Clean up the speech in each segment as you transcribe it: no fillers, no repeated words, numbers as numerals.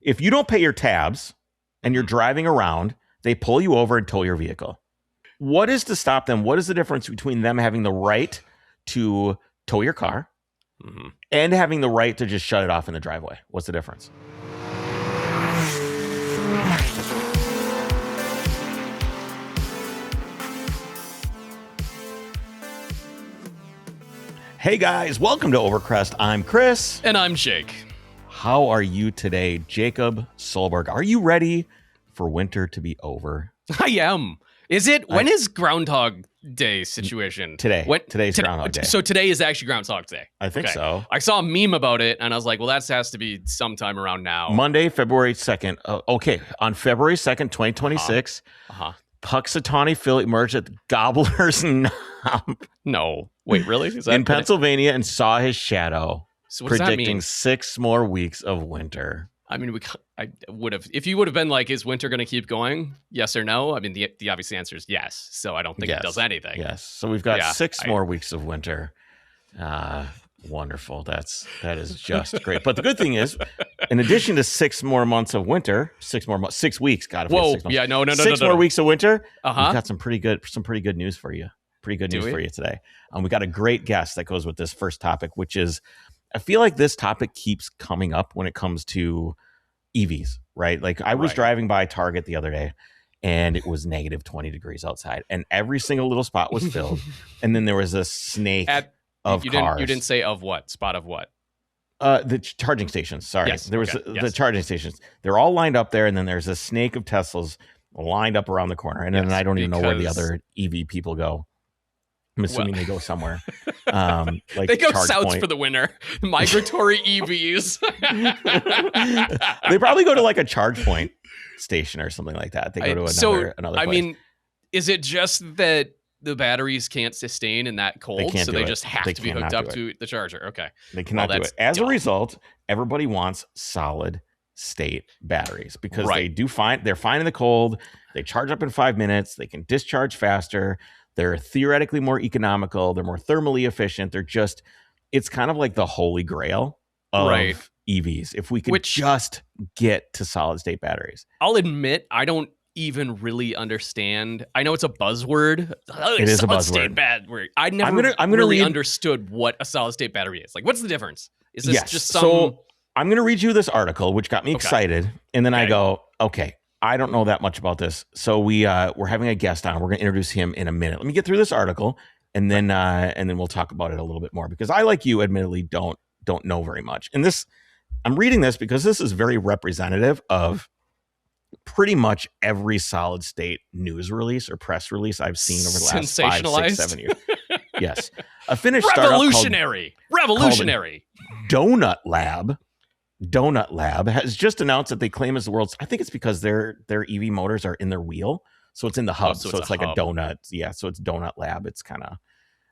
If you don't pay your tabs and you're driving around, they pull you over and tow your vehicle. What is to stop them? What is the difference between them having the right to tow your car and having the right to just shut it off in the driveway? What's the difference? Hey guys, welcome to Overcrest. I'm Chris. And I'm Jake. How are you today, Jacob Solberg? Are you ready for winter to be over? I am. Is it? When is Groundhog Day situation? Today. Today's Groundhog Day. So today is actually Groundhog Day. I think so. I saw a meme about it, and I was like, well, that has to be sometime around now. Monday, February 2nd. Okay, on February 2nd, 2026, Puxatawny Phil emerged at the Gobbler's Knob. No. Wait, really? Is that in Pennsylvania and saw his shadow, so what does that predicting mean? 6 more weeks of winter. I mean, I would have, if you would have been like, is winter going to keep going? Yes or no? I mean, the obvious answer is yes. So I don't think it does anything. Yes. So we've got 6 more weeks of winter. Wonderful. That is just great. But the good thing is, in addition to 6 more months of winter, 6 weeks. God, whoa, 6 months. yeah, no, 6 more weeks of winter. We've got some pretty good news for you. Pretty good news for you today. We got a great guest that goes with this first topic, which is, I feel like this topic keeps coming up when it comes to EVs, right? Like I was driving by Target the other day and it was negative 20 degrees outside and every single little spot was filled. And then there was a snake of cars. You didn't say of what? Spot of what? The charging stations. Sorry. Yes, there was the charging stations. They're all lined up there. And then there's a snake of Teslas lined up around the corner. And then I don't even know where the other EV people go. I'm assuming they go somewhere. Like they go Charge south Point. for the winter. Migratory EVs. They probably go to like a charge point station or something like that. They go to another place. I mean, is it just that the batteries can't sustain in that cold? They just have to be hooked up to the charger. Okay. They cannot do it. As a result, everybody wants solid state batteries because they're fine in the cold. They charge up in 5 minutes. They can discharge faster. They're theoretically more economical. They're more thermally efficient. It's kind of like the holy grail of EVs. If we could just get to solid state batteries. I'll admit, I don't even really understand. I know it's a buzzword. It is a buzzword. Solid state battery. I never really understood what a solid state battery is. Like, what's the difference? Is this just some... So I'm going to read you this article, which got me excited. And then I go, okay, I don't know that much about this. So we're having a guest on. We're going to introduce him in a minute. Let me get through this article and then we'll talk about it a little bit more because I, like you, admittedly don't know very much. And I'm reading this because this is very representative of pretty much every solid state news release or press release I've seen over the last 5, 6, 7 years. Yes. A Finnish startup Revolutionary. Donut Lab has just announced that they claim as the world's, I think it's because their EV motors are in their wheel. So it's in the hub. So it's like a donut. Yeah. So it's Donut Lab. It's kind of.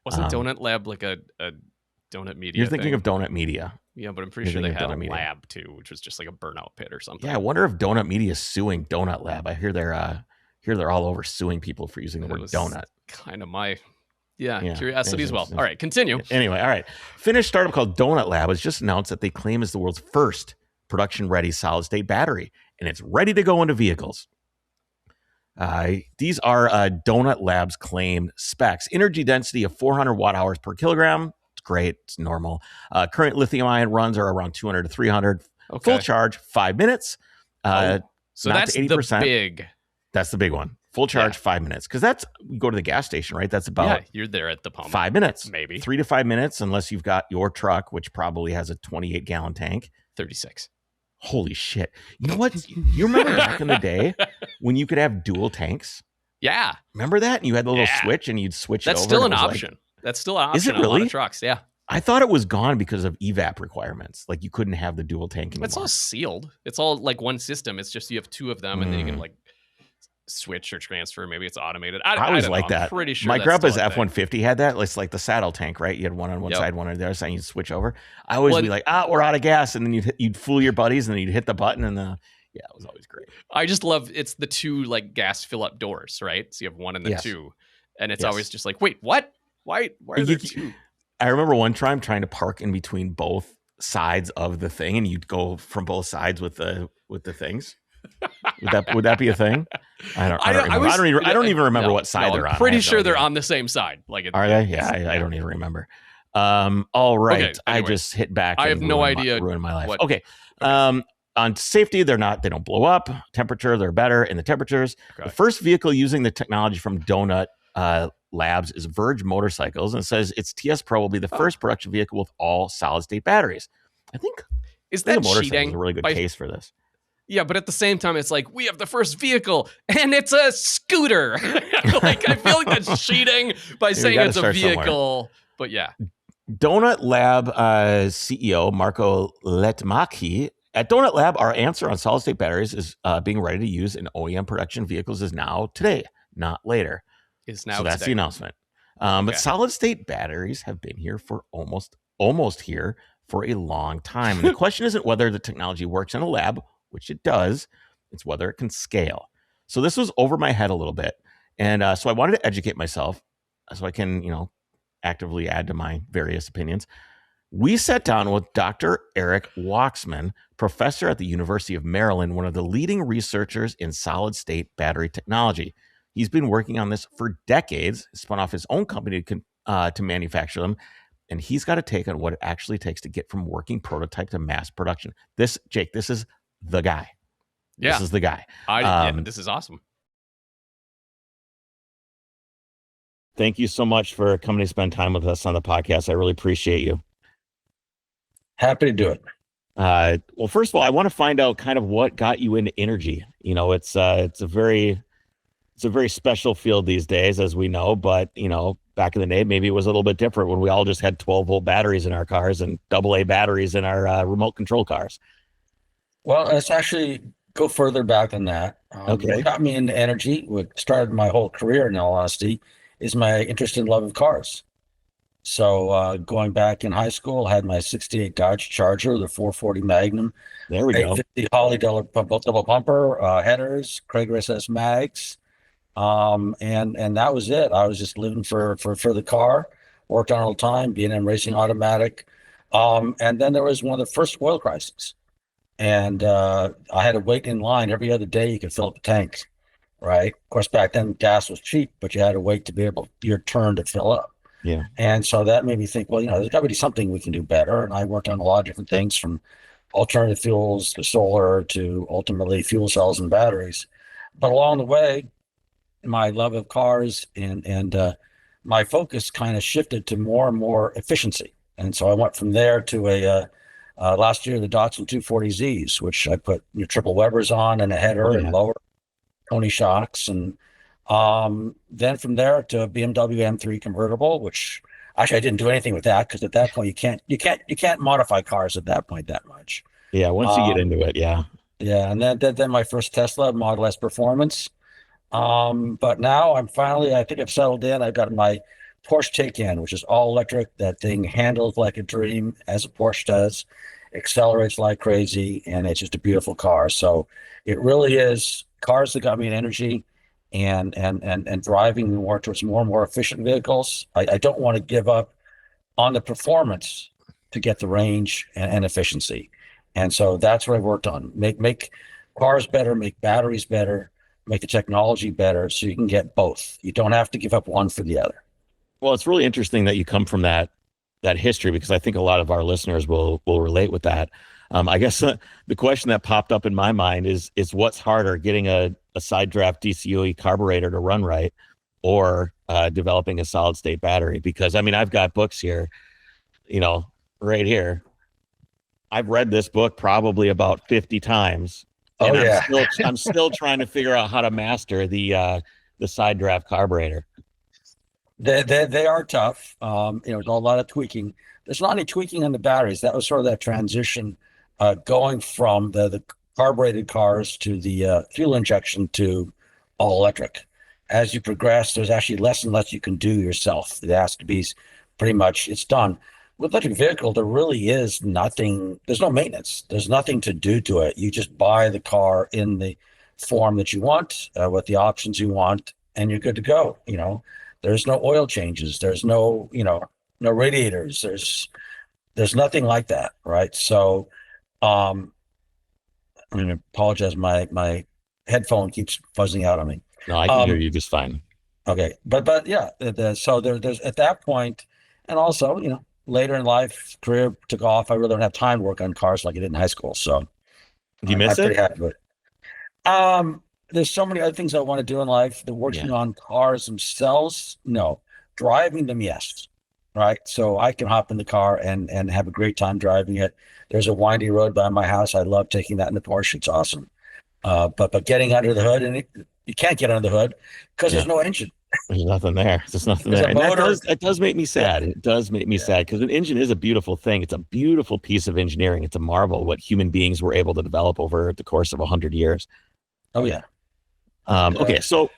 Wasn't Donut Lab like a Donut Media? You're thinking of Donut Media. Yeah, but I'm pretty sure they had a lab too, which was just like a burnout pit or something. Yeah. I wonder if Donut Media is suing Donut Lab. I hear they're all over suing people for using the word donut. Kind of my. Yeah, curiosity as well. All right, continue. Anyway, all right. Finnish startup called Donut Lab has just announced that they claim is the world's first production-ready solid-state battery, and it's ready to go into vehicles. These are Donut Lab's claimed specs. Energy density of 400 watt-hours per kilogram. It's great. It's normal. Current lithium-ion runs are around 200 to 300. Okay. Full charge, 5 minutes. So that's 80%. That's the big one. Full charge, 5 minutes. Because you go to the gas station, right? That's about you're there at the pump. 5 minutes. Maybe. 3 to 5 minutes, unless you've got your truck, which probably has a 28-gallon tank. 36. Holy shit. You know what? You remember back in the day when you could have dual tanks? Yeah. Remember that? And you had the little switch and you'd switch it over. That's still an option. That's still an option. Is it really? On a lot of trucks, yeah. I thought it was gone because of EVAP requirements. Like you couldn't have the dual tank anymore. It's all sealed. It's all like one system. It's just you have 2 of them and then you can like switch or transfer. Maybe it's automated. I always like that. I'm pretty sure my grandpa's F-150 had that. It's like the saddle tank, right? You had one on one side, one on the other side, and you'd switch over. I always be like, we're out of gas, and then you'd fool your buddies, and then you'd hit the button, and it was always great. I just love it's the 2 like gas fill up doors, right? So you have 1 and then 2, and it's always just like, wait, what? Why are there 2? I remember one time trying to park in between both sides of the thing, and you'd go from both sides with the things. Would that be a thing? I don't remember. I don't even remember what side they're on. I'm pretty sure they're on the same side. Like, are they? Yeah, I don't even remember. All right. Okay, I just hit back. I have no idea. Ruined my life. Okay. On safety, they don't blow up. Temperature, they're better in the temperatures. Okay. The first vehicle using the technology from Donut Labs is Verge Motorcycles, and it says its TS Pro will be the first production vehicle with all solid-state batteries. I think that cheating? Is a really good case for this. Yeah, but at the same time, it's like, we have the first vehicle, and it's a scooter. Like, I feel like that's cheating by saying it's a vehicle. Somewhere. But yeah. Donut Lab CEO Marco Letmaki. At Donut Lab, our answer on solid-state batteries is being ready to use in OEM production vehicles is now today, not later. Is now so that's today. The announcement. But solid-state batteries have been here for almost here for a long time. And the question isn't whether the technology works in a lab, which it does. It's whether it can scale. So this was over my head a little bit. And so I wanted to educate myself so I can, actively add to my various opinions. We sat down with Dr. Eric Wachsman, professor at the University of Maryland, one of the leading researchers in solid-state battery technology. He's been working on this for decades, spun off his own company to manufacture them, and he's got a take on what it actually takes to get from working prototype to mass production. Jake, this is the guy. Yeah. This is the guy. This is awesome. Thank you so much for coming to spend time with us on the podcast. I really appreciate you. Happy to do it. Well, first of all, I want to find out kind of what got you into energy. It's a very special field these days, as we know, but back in the day, maybe it was a little bit different when we all just had 12-volt batteries in our cars and AA batteries in our remote control cars. Well, let's actually go further back than that. Okay. What got me into energy, what started my whole career, in all honesty, is my interest in love of cars. So going back in high school, I had my 68 Dodge Charger, the 440 Magnum. There we go. 850 Holley double pumper, headers, Craig SS mags. And that was it. I was just living for the car, worked on it all the time, B&M Racing Automatic. And then there was one of the first oil crises. And I had to wait in line every other day. You could fill up the tank, right? Of course, back then gas was cheap, but you had to wait to be your turn to fill up. Yeah. And so that made me think, well, there's got to be something we can do better. And I worked on a lot of different things, from alternative fuels to solar to ultimately fuel cells and batteries. But along the way, my love of cars and my focus kind of shifted to more and more efficiency. And so I went from there to last year, the Datsun 240Zs, which I put triple Webers on and a header and lower Tony shocks. And then from there to a BMW M3 convertible, which actually I didn't do anything with that, because at that point you can't modify cars at that point that much. Yeah, once you get into it, yeah. Yeah, and then my first Tesla Model S Performance. But now I think I've settled in. I've got my Porsche Taycan, which is all electric. That thing handles like a dream, as a Porsche does, accelerates like crazy, and it's just a beautiful car. So it really is cars that got me in energy, and driving more towards more and more efficient vehicles. I don't want to give up on the performance to get the range and efficiency. And so that's what I've worked on. Make cars better, make batteries better, make the technology better, so you can get both. You don't have to give up one for the other. Well, it's really interesting that you come from that history, because I think a lot of our listeners will relate with that. I guess the question that popped up in my mind is what's harder, getting a side draft DCOE carburetor to run right, or developing a solid state battery? Because I've got books here, right here. I've read this book probably about 50 times. And I'm still trying to figure out how to master the side draft carburetor. They are tough. There's a lot of tweaking. There's not any tweaking on the batteries. That was sort of that transition, going from the carbureted cars to the fuel injection to all electric. As you progress, there's actually less and less you can do yourself. It has to be pretty much, it's done. With electric vehicle, there really is nothing. There's no maintenance. There's nothing to do to it. You just buy the car in the form that you want, with the options you want, and you're good to go. There's no oil changes. There's no radiators. There's There's nothing like that, right? So, I'm going to apologize. My headphone keeps fuzzing out on me. No, I can hear Um, you just fine. okay, but yeah, so there's at that point, and also, later in life, career took off. I really don't have time to work on cars like I did in high school. So Do you I'm miss pretty it? happy with it. There's so many other things I want to do in life. The Yeah. working on cars themselves, no. Driving them, yes. Right. So I can hop in the car and have a great time driving it. There's a windy road by my house. I love taking that in the Porsche. It's awesome. But getting under the hood, and you can't get under the hood because Yeah. there's no engine. There's nothing there. There's nothing There's there. a And motor. that does make me sad. It does make me sad because an engine is a beautiful thing. It's a beautiful piece of engineering. It's a marvel what human beings were able to develop over the course of 100 years. Oh yeah. Okay, so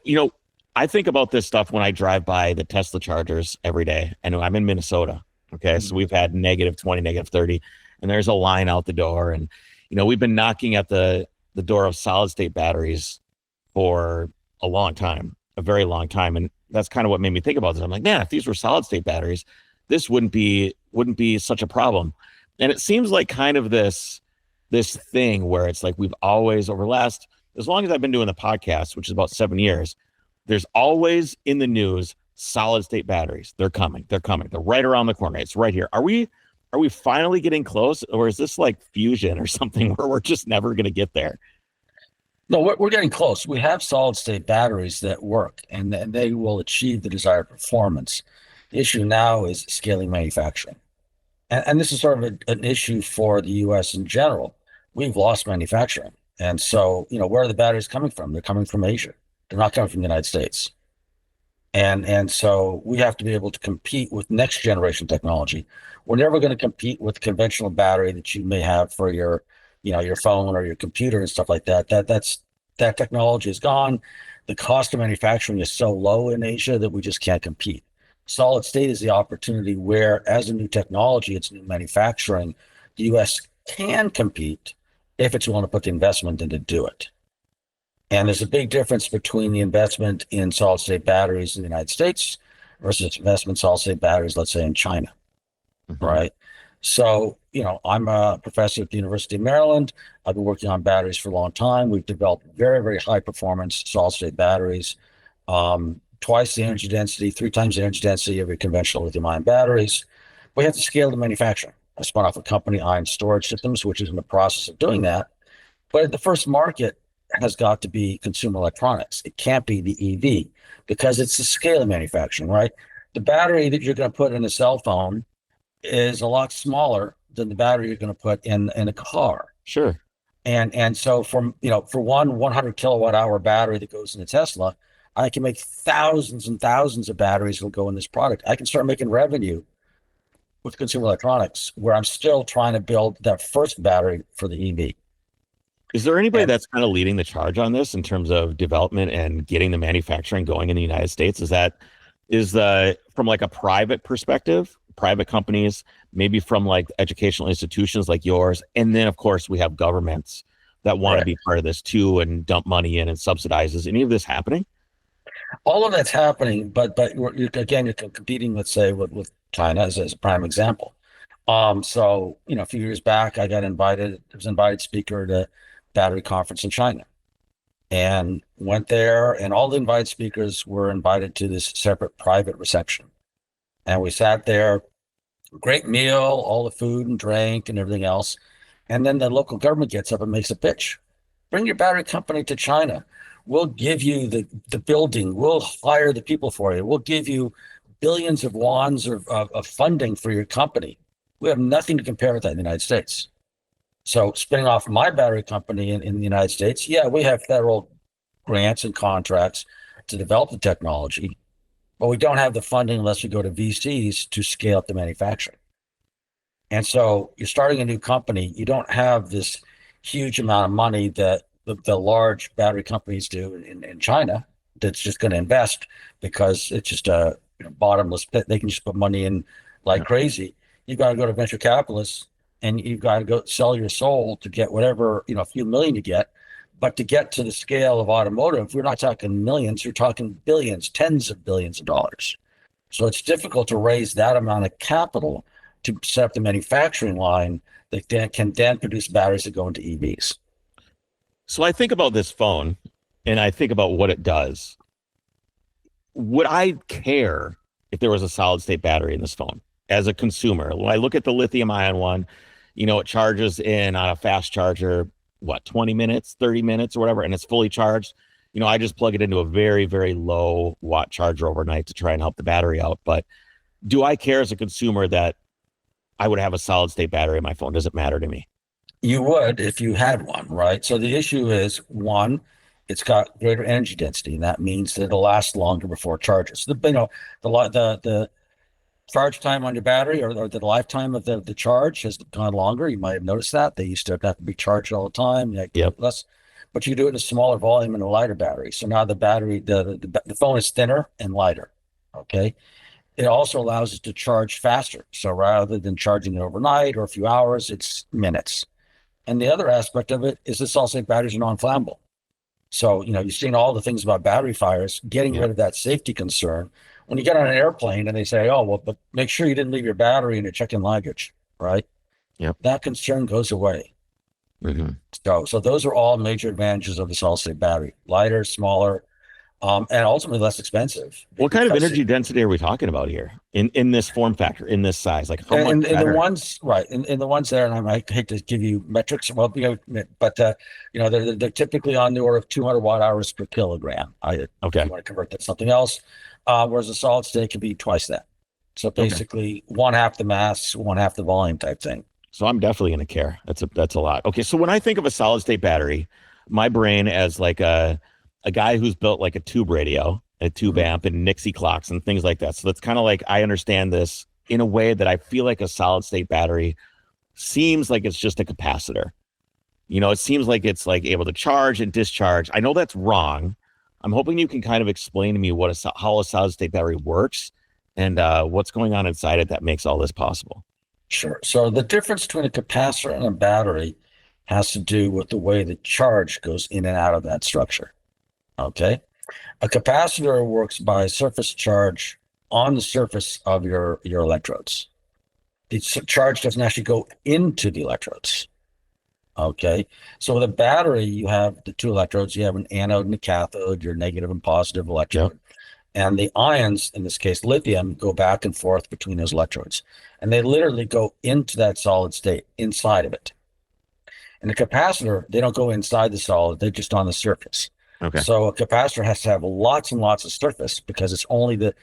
I think about this stuff when I drive by the Tesla chargers every day. And I'm in Minnesota. Okay, so we've had -20, -30, and there's a line out the door. And we've been knocking at the door of solid state batteries for a long time, a very long time. And that's kind of what made me think about this. I'm like, man, if these were solid state batteries, this wouldn't be such a problem. And it seems like kind of this thing where it's like we've always over the last, as long as I've been doing the podcast, which is about 7 years, there's always in the news solid state batteries. They're coming. They're right around the corner. It's right here. Are we finally getting close, or is this like fusion or something where we're just never going to get there? No, we're getting close. We have solid state batteries that work, and they will achieve the desired performance. The issue now is scaling manufacturing. And this is sort of an issue for the US in general. We've lost manufacturing. And so, where are the batteries coming from? They're coming from Asia. They're not coming from the United States. And so we have to be able to compete with next generation technology. We're never going to compete with the conventional battery that you may have for your phone or your computer and stuff like that. That technology is gone. The cost of manufacturing is so low in Asia that we just can't compete. Solid state is the opportunity where, as a new technology, it's new manufacturing, the US can compete if it's willing to put the investment in to do it. And there's a big difference between the investment in solid state batteries in the United States versus investment in solid state batteries, let's say in China, right? So, I'm a professor at the University of Maryland. I've been working on batteries for a long time. We've developed very, very high performance solid state batteries, twice the energy density, 3 times the energy density of your conventional lithium ion batteries. We have to scale the manufacturing. I spun off a company, Ion Storage Systems, which is in the process of doing that. But the first market has got to be consumer electronics. It can't be the EV because it's the scale of manufacturing, right? The battery that you're going to put in a cell phone is a lot smaller than the battery you're going to put in a car. Sure. And so for one 100 kilowatt hour battery that goes in a Tesla, I can make thousands and thousands of batteries that will go in this product. I can start making revenue with consumer electronics where I'm still trying to build that first battery for the EV. Is there anybody that's kind of leading the charge on this in terms of development and getting the manufacturing going in the United States? Is from like a private perspective, private companies, maybe from like educational institutions like yours, and then of course we have governments that want to be part of this too and dump money in and subsidize. Is any of this happening? All of that's happening, but you're competing, let's say, with China as a prime example. So a few years back, I was invited speaker at a battery conference in China, and went there, and all the invited speakers were invited to this separate private reception, and we sat there, great meal, all the food and drink and everything else, and then the local government gets up and makes a pitch: bring your battery company to China. We'll give you the building. We'll hire the people for you. We'll give you billions of wands of funding for your company. We have nothing to compare with that in the United States. So spinning off my battery company in the United States, yeah, we have federal grants and contracts to develop the technology, but we don't have the funding unless we go to VCs to scale up the manufacturing. And so you're starting a new company. You don't have this huge amount of money that the large battery companies do in China that's just going to invest because it's just a bottomless pit. They can just put money in like crazy. You've got to go to venture capitalists and you've got to go sell your soul to get whatever, a few million you get. But to get to the scale of automotive, we're not talking millions, you're talking billions, tens of billions of dollars. So it's difficult to raise that amount of capital to set up the manufacturing line that can then produce batteries that go into EVs. So I think about this phone and I think about what it does. Would I care if there was a solid state battery in this phone as a consumer? When I look at the lithium ion one, it charges in on a fast charger, 20 minutes, 30 minutes or whatever, and it's fully charged. I just plug it into a very, very low watt charger overnight to try and help the battery out. But do I care as a consumer that I would have a solid state battery in my phone? Does it matter to me? You would if you had one, right? So the issue is, one, it's got greater energy density, and that means that it'll last longer before it charges. The charge time on your battery or the lifetime of the charge has gone longer. You might have noticed that. They used to have to be charged all the time. Yep. Less, but you do it in a smaller volume in a lighter battery. So now the battery, the phone is thinner and lighter. Okay. It also allows it to charge faster. So rather than charging it overnight or a few hours, it's minutes. And the other aspect of it is the solid state batteries are non-flammable. So, you've seen all the things about battery fires, getting rid of that safety concern. When you get on an airplane and they say, oh, well, but make sure you didn't leave your battery in your check-in luggage, right? Yep. That concern goes away. Mm-hmm. So those are all major advantages of the solid state battery: lighter, smaller, and ultimately less expensive. What kind of energy density are we talking about here in this form factor, in this size? Like how much in better? the ones, right? In the ones there, and I might hate to give you metrics, well, but they're typically on the order of 200 watt hours per kilogram. Okay. If you want to convert that to something else, whereas a solid state can be twice that. So basically, one half the mass, one half the volume type thing. So I'm definitely going to care. That's a lot. Okay, so when I think of a solid state battery, my brain as like a guy who's built like a tube radio, a tube amp, and Nixie clocks and things like that. So that's kind of like I understand this in a way that I feel like a solid state battery seems like it's just a capacitor. It seems like it's like able to charge and discharge. I know that's wrong. I'm hoping you can kind of explain to me how a solid state battery works and what's going on inside it that makes all this possible. Sure. So the difference between a capacitor and a battery has to do with the way the charge goes in and out of that structure. Okay. A capacitor works by surface charge on the surface of your electrodes. The charge doesn't actually go into the electrodes. Okay. So with a battery, you have the two electrodes. You have an anode and a cathode, your negative and positive electrode. Yep. And the ions, in this case, lithium, go back and forth between those electrodes. And they literally go into that solid state, inside of it. And the capacitor, they don't go inside the solid, they're just on the surface. Okay. So a capacitor has to have lots and lots of surface because it's only the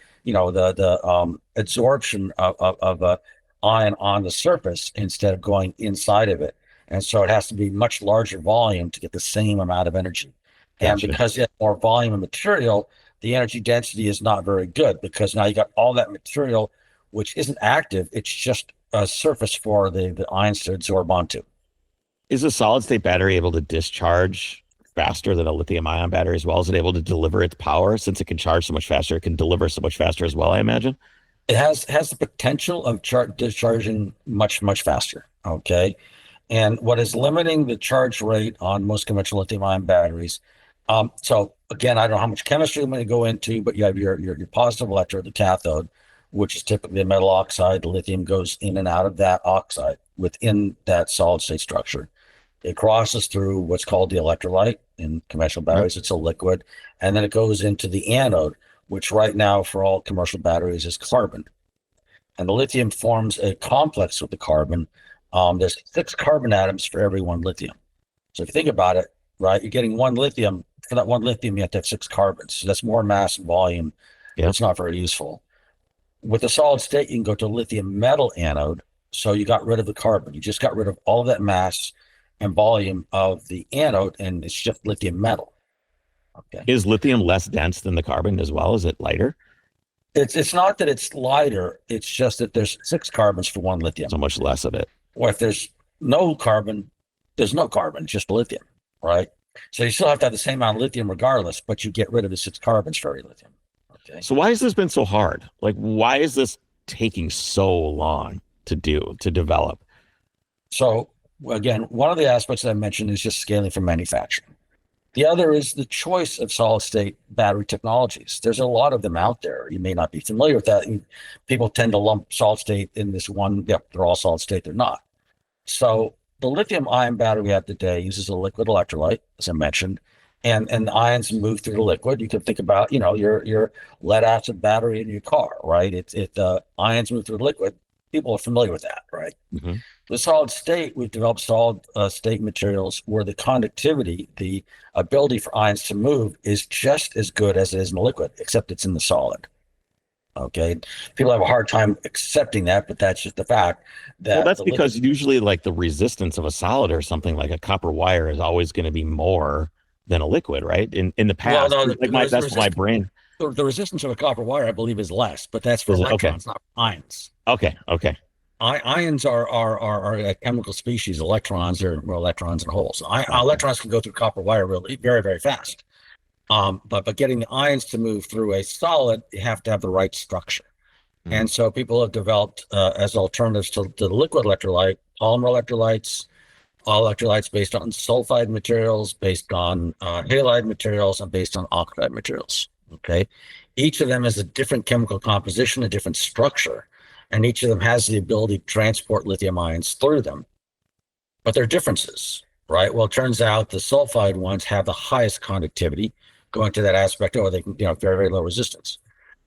absorption of a ion on the surface instead of going inside of it. And so it has to be much larger volume to get the same amount of energy. Gotcha. And because you have more volume of material, the energy density is not very good because now you got all that material, which isn't active. It's just a surface for the ions to absorb onto. Is a solid state battery able to discharge faster than a lithium ion battery as well? Is it able to deliver its power? Since it can charge so much faster, it can deliver so much faster as well, I imagine. It has the potential of discharging much, much faster. Okay. And what is limiting the charge rate on most conventional lithium ion batteries? So again, I don't know how much chemistry I'm going to go into, but you have your positive electrode, the cathode, which is typically a metal oxide. The lithium goes in and out of that oxide within that solid state structure. It crosses through what's called the electrolyte. In conventional batteries, it's a liquid. And then it goes into the anode, which right now for all commercial batteries is carbon. And the lithium forms a complex with the carbon. There's 6 carbon atoms for every one lithium. So if you think about it, right, you're getting one lithium. For that one lithium, you have to have 6 carbons. So that's more mass and volume. Yep. It's not very useful. With a solid state, you can go to a lithium metal anode. So you got rid of the carbon. You just got rid of all of that mass and volume of the anode, and it's just lithium metal. Okay. Is lithium less dense than the carbon as well? Is it lighter? It's not that it's lighter. It's just that there's 6 carbons for one lithium. So much less of it. Or if there's no carbon, there's no carbon, just lithium, right? So you still have to have the same amount of lithium regardless, but you get rid of the 6 carbons for every lithium. Okay. So why has this been so hard? Like, why is this taking so long to develop? So again, one of the aspects that I mentioned is just scaling from manufacturing. The other is the choice of solid state battery technologies. There's a lot of them out there. You may not be familiar with that. People tend to lump solid state in this one. Yep, they're all solid state. They're not. So the lithium ion battery we have today uses a liquid electrolyte, as I mentioned, and the ions move through the liquid. You can think about, your lead acid battery in your car, right? It ions move through the liquid. People are familiar with that, right? Mm-hmm. The solid state, we've developed solid state materials where the conductivity, the ability for ions to move is just as good as it is in the liquid, except it's in the solid. Okay. People have a hard time accepting that, but that's just the fact that. Well, that's because usually like the resistance of a solid or something like a copper wire is always going to be more than a liquid, right? In the past, well, no, that's my brain. The resistance of a copper wire, I believe, is less, but that's for electrons, not for ions. Okay. Ions are a chemical species. Electrons are electrons and holes. Electrons can go through copper wire really very, very fast. But getting the ions to move through a solid, you have to have the right structure. Mm-hmm. And so people have developed as alternatives to the liquid electrolyte, polymer electrolytes, all electrolytes based on sulfide materials, based on halide materials, and based on oxide materials. Okay, each of them has a different chemical composition, a different structure, and each of them has the ability to transport lithium ions through them. But there are differences, right? Well, it turns out the sulfide ones have the highest conductivity, going to that aspect, or they can, very, very low resistance.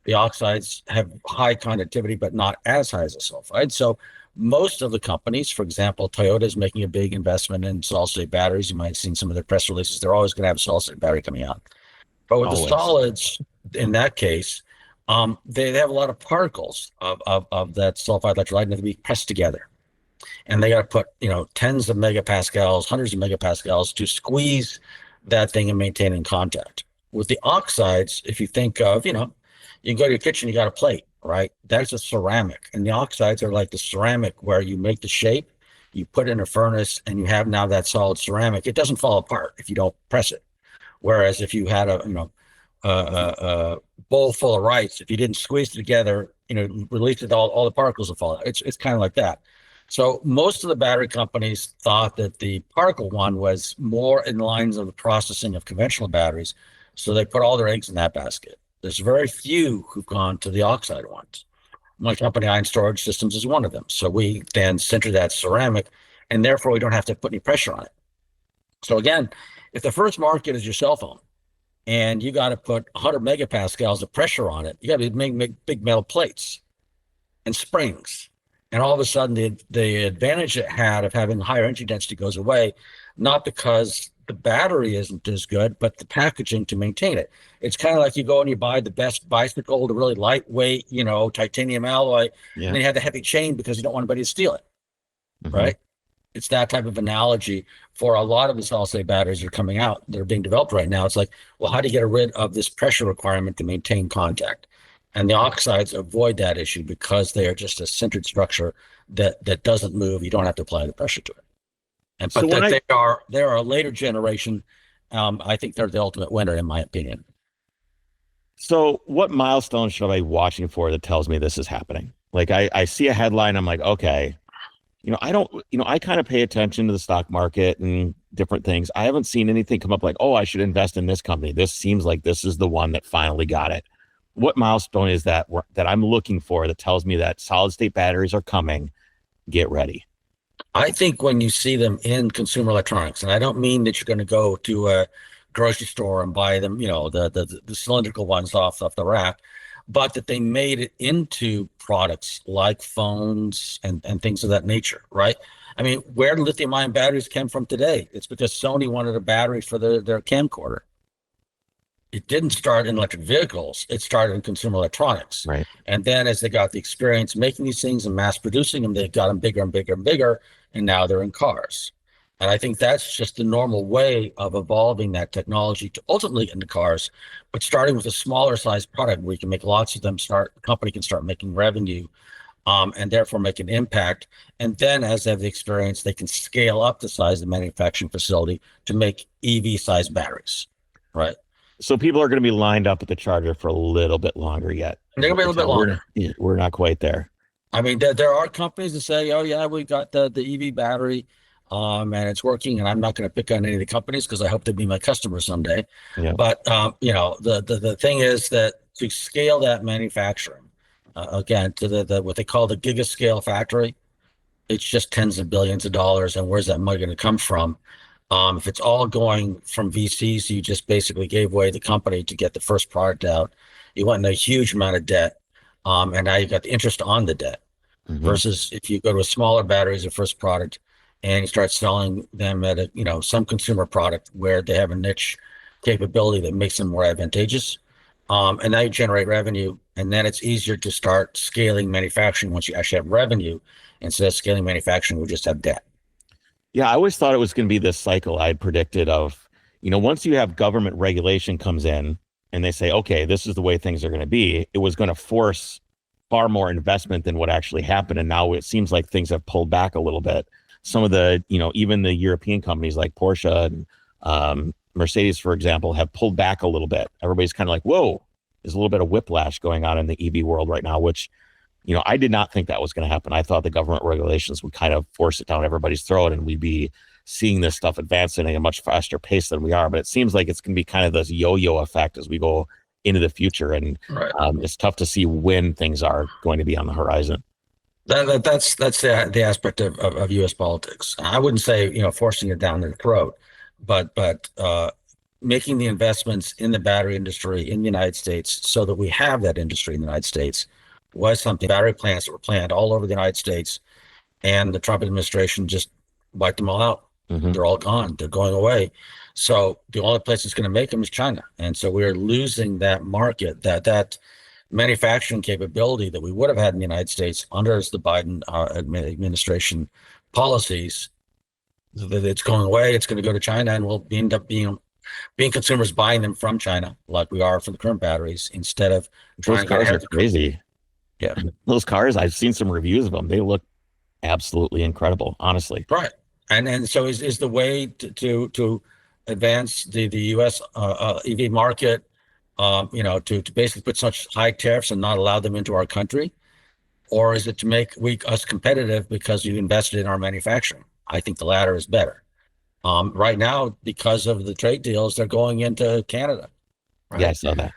The oxides have high conductivity, but not as high as the sulfide. So most of the companies, for example, Toyota is making a big investment in solid-state batteries. You might have seen some of their press releases. They're always going to have a solid-state battery coming out. But with the solids, in that case, they have a lot of particles of that sulfide electrolyte and they have to be pressed together. And they got to put, tens of megapascals, hundreds of megapascals to squeeze that thing and maintain in contact. With the oxides, if you think of, you can go to your kitchen, you got a plate, right? That's a ceramic. And the oxides are like the ceramic where you make the shape, you put it in a furnace, and you have now that solid ceramic. It doesn't fall apart if you don't press it. Whereas if you had a bowl full of rice, if you didn't squeeze it together, release it, all the particles will fall out. It's kind of like that. So most of the battery companies thought that the particle one was more in lines of the processing of conventional batteries. So they put all their eggs in that basket. There's very few who've gone to the oxide ones. My company, Ion Storage Systems, is one of them. So we then center that ceramic, and therefore we don't have to put any pressure on it. So again, if the first market is your cell phone, and you got to put 100 megapascals of pressure on it, you got to make big metal plates and springs. And all of a sudden, the advantage it had of having higher energy density goes away, not because the battery isn't as good, but the packaging to maintain it. It's kind of like you go and you buy the best bicycle, the really lightweight, titanium alloy, and they have the heavy chain because you don't want anybody to steal it, right? It's that type of analogy for a lot of the solid-state batteries that are coming out. They're being developed right now. It's like, well, how do you get rid of this pressure requirement to maintain contact? And the oxides avoid that issue because they are just a centered structure that doesn't move. You don't have to apply the pressure to it. They're a later generation. I think they're the ultimate winner, in my opinion. So what milestone should I be watching for that tells me this is happening? Like I see a headline, I'm like, okay, I kind of pay attention to the stock market and different things. I haven't seen anything come up like, oh, I should invest in this company. This seems like this is the one that finally got it. What milestone is that I'm looking for that tells me that solid state batteries are coming? Get ready. I think when you see them in consumer electronics, and I don't mean that you're going to go to a grocery store and buy them, the cylindrical ones off the rack, but that they made it into products like phones and things of that nature, right? I mean, where do lithium-ion batteries came from today? It's because Sony wanted a battery for their camcorder. It didn't start in electric vehicles. It started in consumer electronics. Right. And then as they got the experience making these things and mass producing them, they got them bigger and bigger and bigger, and now they're in cars. And I think that's just the normal way of evolving that technology to ultimately get into cars, but starting with a smaller size product where you can make lots of them, the company can start making revenue and therefore make an impact. And then as they have the experience, they can scale up the size of the manufacturing facility to make EV size batteries, right? So people are going to be lined up at the charger for a little bit longer yet. They're going to be a little bit longer. We're not quite there. I mean, there are companies that say, oh, yeah, we got the EV battery. and it's working. And I'm not going to pick on any of the companies because I hope to be my customer someday. Yeah. But the thing is that to scale that manufacturing, again, to the what they call the giga scale factory, it's just tens of billions of dollars. And where's that money going to come from? If it's all going from VCs, you just basically gave away the company to get the first product out. You went in a huge amount of debt, and now you got the interest on the debt. Versus if you go to a smaller battery as a first product, and you start selling them at some consumer product where they have a niche capability that makes them more advantageous, and now you generate revenue, and then it's easier to start scaling manufacturing once you actually have revenue. Instead of scaling manufacturing, we just have debt. Yeah, I always thought it was going to be this cycle I had predicted of, once you have government regulation comes in and they say, okay, this is the way things are going to be, it was going to force far more investment than what actually happened. And now it seems like things have pulled back a little bit. Some of the, even the European companies like Porsche and Mercedes, for example, have pulled back a little bit. Everybody's kind of like, whoa, there's a little bit of whiplash going on in the EV world right now, which, I did not think that was going to happen. I thought the government regulations would kind of force it down everybody's throat and we'd be seeing this stuff advancing at a much faster pace than we are. But it seems like it's going to be kind of this yo-yo effect as we go into the future. And it's tough to see when things are going to be on the horizon. That's the aspect of U.S. politics. I wouldn't say, forcing it down their throat, but making the investments in the battery industry in the United States so that we have that industry in the United States was something. Battery plants that were planned all over the United States, and the Trump administration just wiped them all out. They're all gone. They're going away. So the only place that's going to make them is China. And so we're losing that market, that manufacturing capability that we would have had in the United States under the Biden administration policies. That it's going away. It's going to go to China, and we'll end up being consumers buying them from China, like we are for the current batteries, instead of trying to cars are crazy. Yeah, those cars, I've seen some reviews of them. They look absolutely incredible, honestly. Right. And so is the way to advance the U.S. EV market, to basically put such high tariffs and not allow them into our country? Or is it to make us competitive because you invested in our manufacturing? I think the latter is better. Right now, because of the trade deals, they're going into Canada. Right? Yeah, I saw that.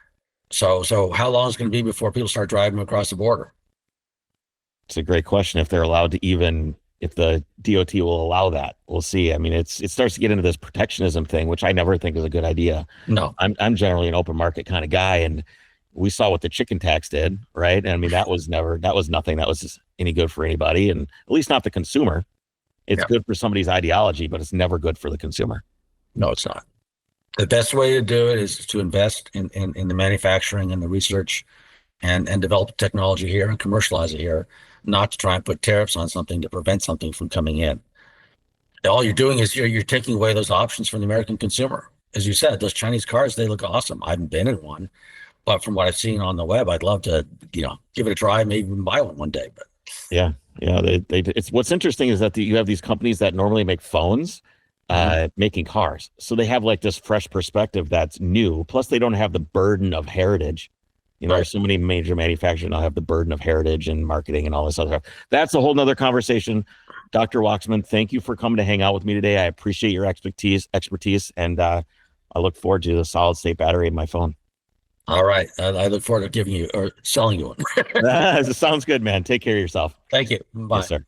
So how long is it going to be before people start driving across the border? It's a great question. If they're allowed to if the DOT will allow that, we'll see. I mean, it starts to get into this protectionism thing, which I never think is a good idea. No, I'm generally an open market kind of guy. And we saw what the chicken tax did, right? And I mean, that was nothing that was any good for anybody, and at least not the consumer. It's good for somebody's ideology, but it's never good for the consumer. No, it's not. The best way to do it is to invest in the manufacturing and the research and develop technology here and commercialize it here, not to try and put tariffs on something to prevent something from coming in. All you're doing is you're taking away those options from the American consumer. As you said, those Chinese cars, they look awesome. I haven't been in one, but from what I've seen on the web, I'd love to, give it a try, maybe even buy one day. But yeah, it's what's interesting is that you have these companies that normally make phones, making cars. So they have like this fresh perspective that's new. Plus, they don't have the burden of heritage. There's so many major manufacturers now have the burden of heritage and marketing and all this other stuff. That's a whole nother conversation. Dr. Wachsman, thank you for coming to hang out with me today. I appreciate your expertise, and I look forward to the solid state battery in my phone. All right. I look forward to giving you or selling you one. Sounds good, man. Take care of yourself. Thank you. Bye. Yes, sir.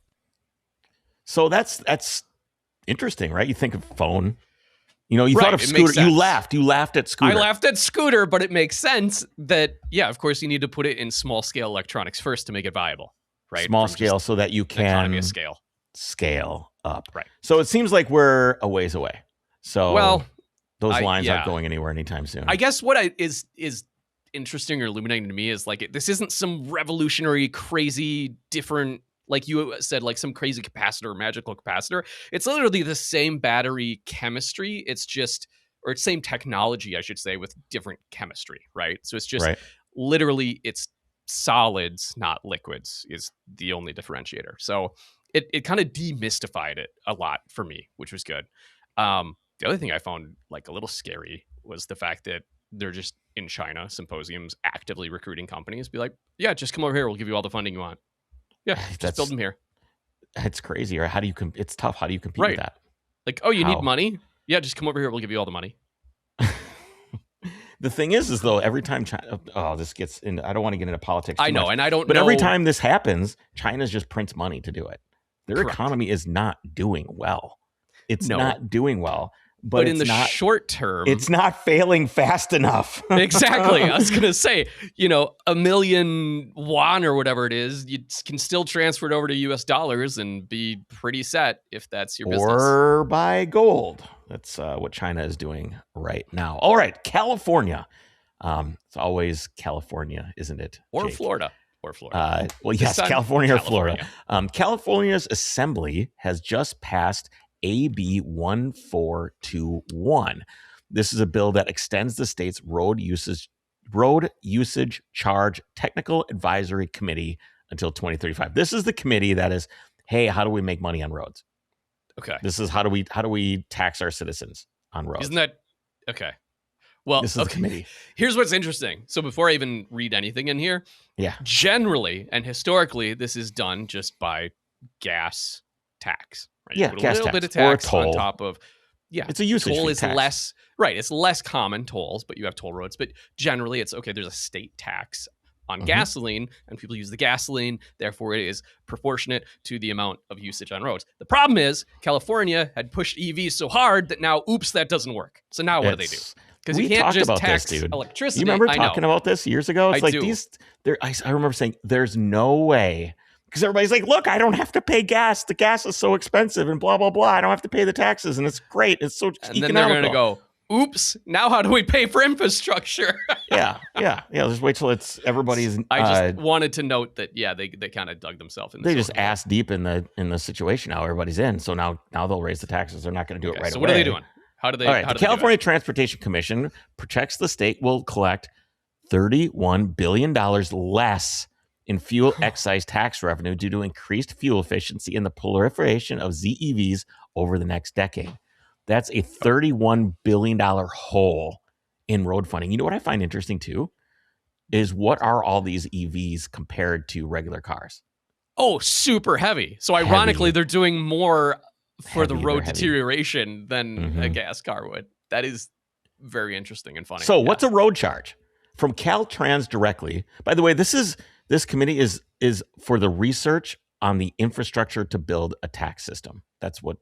So that's interesting, right? You think of phone. You thought of scooter. You laughed at scooter. I laughed at scooter, but it makes sense that, of course, you need to put it in small scale electronics first to make it viable, right? Small scale so that you can economy of scale up. Right. So it seems like we're a ways away. So those lines aren't going anywhere anytime soon. I guess what is interesting or illuminating to me is like this isn't some revolutionary, crazy, different, like you said, like some crazy capacitor, magical capacitor. It's literally the same battery chemistry. It's just, or it's same technology, I should say, with different chemistry, right? So it's just literally it's solids, not liquids, is the only differentiator. So it kind of demystified it a lot for me, which was good. The other thing I found like a little scary was the fact that they're just in China symposiums actively recruiting companies. Be like, yeah, just come over here. We'll give you all the funding you want. Yeah, just build them here. It's crazy. Or how do you? It's tough. How do you compete with that? Like, oh, you How? need money? Yeah, just come over here. We'll give you all the money. The thing is though, every time China, this gets in. I don't want to get into politics. I know, and I don't. But know. every time this happens, China just prints money to do it. Their Correct. economy is not doing well. It's No. not doing well. But it's in the not, short term, it's not failing fast enough. Exactly. I was going to say, a million won or whatever it is, you can still transfer it over to US dollars and be pretty set if that's your business. Or buy gold. That's what China is doing right now. All right, California. It's always California, isn't it? Or Jake? Florida. Well, yes, California or Florida. California's assembly has just passed AB 1421. This is a bill that extends the state's road usage charge technical advisory committee until 2035. This is the committee that is, hey, how do we make money on roads? Okay. This is how do we tax our citizens on roads? Isn't that okay? Well, this is the committee. Here's what's interesting. So before I even read anything in here, generally and historically, this is done just by gas tax. Right? Yeah, you put a gas little tax bit of tax or a toll. on top of. Yeah, it's a usage toll fee is tax. less right. It's less common tolls, but you have toll roads. But generally, it's okay. There's a state tax on gasoline, and people use the gasoline. Therefore, it is proportionate to the amount of usage on roads. The problem is California had pushed EVs so hard that now, oops, that doesn't work. So now what do they do? Because you can't just tax electricity. You remember talking about this years ago? It's I remember saying, "There's no way." Because everybody's like, look, I don't have to pay gas. The gas is so expensive and blah, blah, blah. I don't have to pay the taxes. And it's great. It's so economical. And then they're going to go, oops, now how do we pay for infrastructure? Yeah. Just wait till it's everybody's. I just wanted to note that, they kind of dug themselves in. They just ass deep in the situation now everybody's in. So now they'll raise the taxes. They're not going to do it right away. So what are they doing? How do they? All right. The California Transportation Commission projects the state will collect $31 billion less in fuel excise tax revenue due to increased fuel efficiency and the proliferation of ZEVs over the next decade. That's a $31 billion hole in road funding. You know what I find interesting too? Is what are all these EVs compared to regular cars? Oh, super heavy. So ironically, they're doing more for the road deterioration than a gas car would. That is very interesting and funny. So what's a road charge? From Caltrans directly. By the way, this committee is for the research on the infrastructure to build a tax system. That's what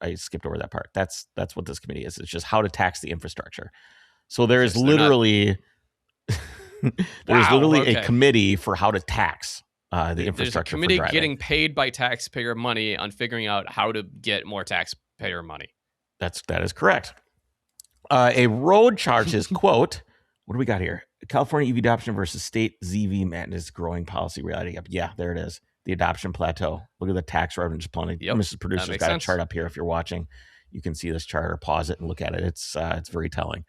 I skipped over that part. That's what this committee is. It's just how to tax the infrastructure. So there is literally a committee for how to tax the infrastructure. There's a committee getting paid by taxpayer money on figuring out how to get more taxpayer money. That is correct. A road charge is quote. What do we got here? California EV adoption versus state ZV madness growing policy reality. Yeah, there it is. The adoption plateau. Look at the tax revenue just plummeting. Yep, Mrs. Producer's got a chart up here. If you're watching, you can see this chart or pause it and look at it. It's very telling.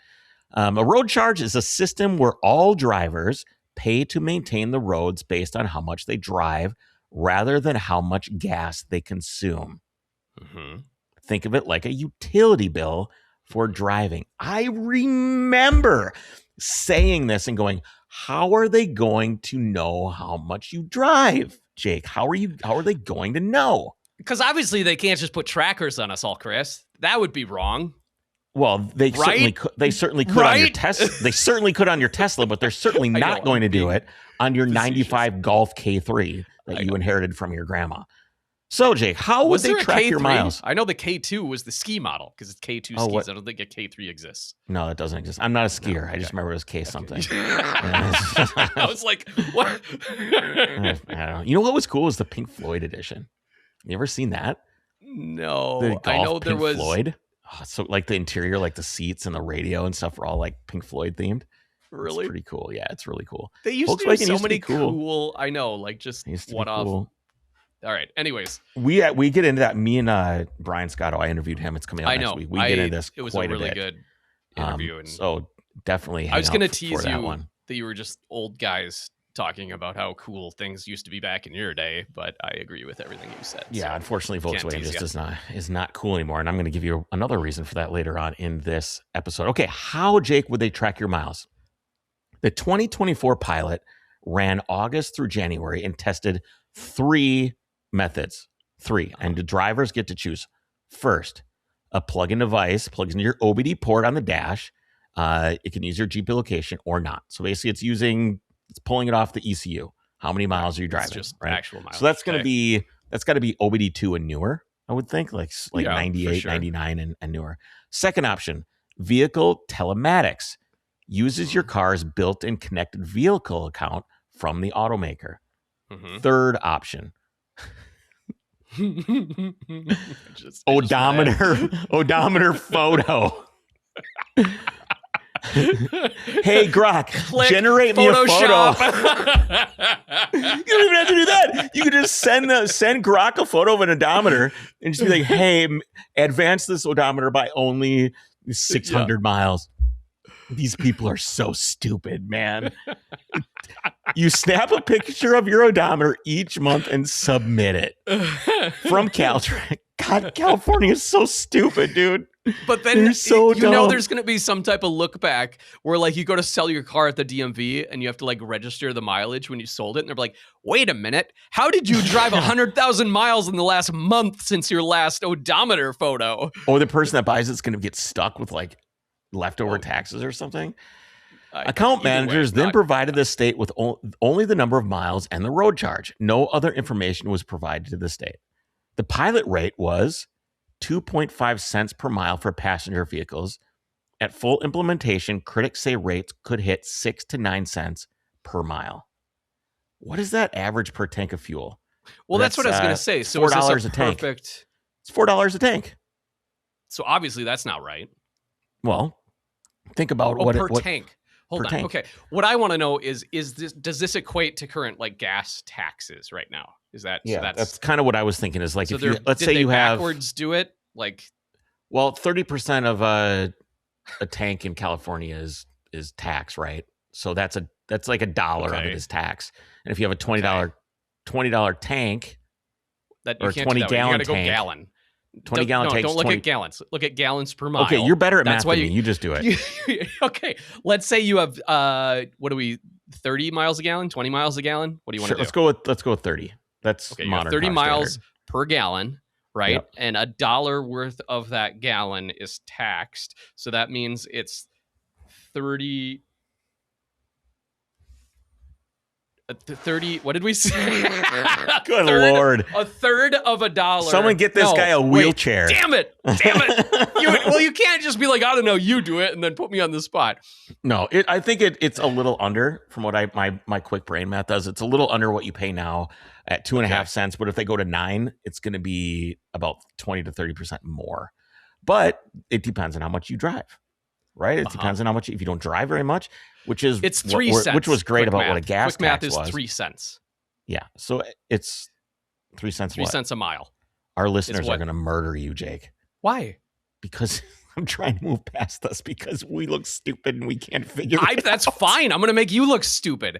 A road charge is a system where all drivers pay to maintain the roads based on how much they drive rather than how much gas they consume. Mm-hmm. Think of it like a utility bill for driving. I remember saying this and going, how are they going to know how much you drive, Jake? How are they going to know? Because obviously they can't just put trackers on us all, Chris. That would be wrong. Well, they certainly could. They certainly could on your Tesla. They certainly could on your Tesla, but they're certainly not going to do it on your '95 Golf K3 that you inherited from your grandma. So, Jake, how would they track your miles? I know the K2 was the ski model because it's K2 skis. What? I don't think a K3 exists. No, it doesn't exist. I'm not a skier. No, okay. I just remember it was K something. I was like, what? I don't know. You know what was cool was the Pink Floyd edition. You ever seen that? No. I know there was. Floyd. Oh, so like the interior, like the seats and the radio and stuff were all like Pink Floyd themed. Really? It's pretty cool. Yeah, it's really cool. They used to do so many cool. I know, like just one off. Cool. All right. Anyways, we get into that. Me and Brian Scotto, I interviewed him. It's coming out next week. We get into this. It was quite a really good interview. And so definitely. I was going to tease you that you were just old guys talking about how cool things used to be back in your day, but I agree with everything you said. Yeah, so unfortunately, Volkswagen just is not cool anymore, and I'm going to give you another reason for that later on in this episode. Okay, how, Jake, would they track your miles? The 2024 pilot ran August through January and tested 3 methods 3, and the drivers get to choose. First, a plug-in device plugs into your OBD port on the dash. It can use your GP location or not. So basically, it's pulling it off the ECU. How many miles are you driving? It's just right? actual miles. So that's got to be OBD2 and newer, I would think, like 98, 99 and newer. Second option, vehicle telematics. Uses your car's built-in connected vehicle account from the automaker. Third option, odometer photo. Hey Grok, generate me a photo. You don't even have to do that. You can just send Grok a photo of an odometer and just be like, "Hey, advance this odometer by only 600 miles." These people are so stupid, man. You snap a picture of your odometer each month and submit it from Caltrain. God, California is so stupid, dude. But then there's going to be some type of look back where like you go to sell your car at the DMV and you have to like register the mileage when you sold it. And they're like, wait a minute, how did you drive 100,000 miles in the last month since your last odometer photo? Or the person that buys it's going to get stuck with like leftover taxes or something. Account managers then provided the state with only the number of miles and the road charge. No other information was provided to the state. The pilot rate was 2.5 cents per mile for passenger vehicles. At full implementation, critics say rates could hit 6 to 9 cents per mile. What is that average per tank of fuel? Well, that's what I was going to say. So $4 a tank. It's $4 a tank. So obviously that's not right. Well, think about tank. Hold on. Okay. What I want to know is does this equate to current like gas taxes right now? Is that that's kind of what I was thinking is like, so if let's say you have backwards do it like, well, 30% of a tank in California is tax, right? So that's like $1 of it is tax. And if you have a $20 tank that or 20-gallon tank, go gallon. 20-gallon tanks. Don't look at gallons. Look at gallons per mile. Okay, you're better at math than me. You just do it. Okay, let's say you have 30 miles a gallon, 20 miles a gallon. What do you want to do? Let's go with 30. That's okay. Modern 30 miles standard per gallon, right? Yep. And $1 worth of that gallon is taxed. So that means it's 30. 30. What did we say? Good Lord! A third of $1. Someone get this guy a wheelchair. Damn it! You can't just be like, I don't know, you do it, and then put me on the spot. No, I think it's a little under from what my quick brain math does. It's a little under what you pay now at 2.5 cents. But if they go to 9, it's going to be about 20 to 30% more. But it depends on how much you drive, right? It depends on how much. If you don't drive very much, it's 3 cents, which was great about what a gas quick math tax was. Is 3 cents. Yeah, so it's 3 cents. 3 cents a mile. Our listeners are going to murder you, Jake. Why? Because I'm trying to move past us because we look stupid and we can't figure it out. That's fine. I'm going to make you look stupid.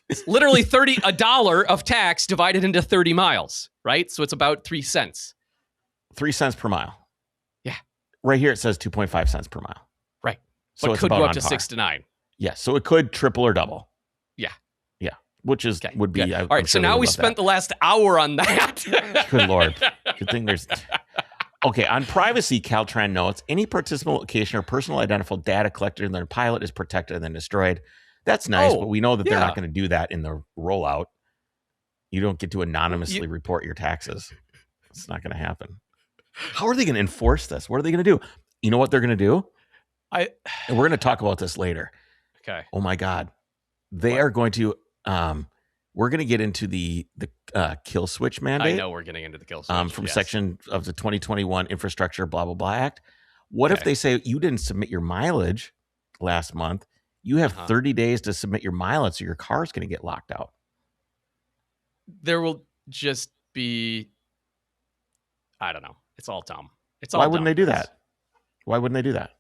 It's literally $1 of tax divided into 30 miles, right? So it's about 3 cents. 3 cents per mile. Yeah. Right here it says 2.5 cents per mile. Right. So but it's could about go on up to par. 6 to 9. Yeah, so it could triple or double. Yeah. Yeah, which is would be. All right, so now we spent the last hour on that. Good Lord. Good thing there's... Okay, on privacy, Caltrain notes, any participant location or personal identifiable data collected in their pilot is protected and then destroyed. That's nice, but we know that they're not going to do that in the rollout. You don't get to anonymously report your taxes. It's not going to happen. How are they going to enforce this? What are they going to do? You know what they're going to do? And we're going to talk about this later. Okay. Oh my God. They are going to we're going to get into the kill switch mandate. I know we're getting into the kill switch. From section of the 2021 Infrastructure blah blah blah Act. What if they say you didn't submit your mileage last month? You have 30 days to submit your mileage, so your car's going to get locked out. There will just be, I don't know. It's all dumb. Why wouldn't they do that? Why wouldn't they do that?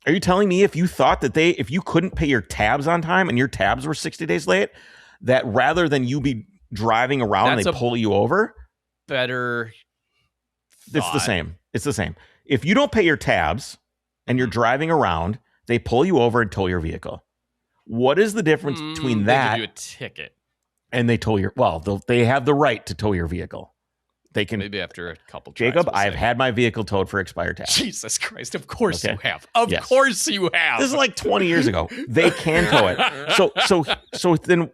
Are you telling me if you thought that if you couldn't pay your tabs on time and your tabs were 60 days late, that rather than you be driving around and they pull you over? Better thought. It's the same. It's the same. If you don't pay your tabs and you're driving around, they pull you over and tow your vehicle. What is the difference between that? They give you a ticket. And they tow they have the right to tow your vehicle. They can. Maybe after a couple. Jacob, we'll I've had my vehicle towed for expired tax. Jesus Christ! Of course Okay. you have. Of Yes. course you have. This is like 20 years ago. They can tow it. So then,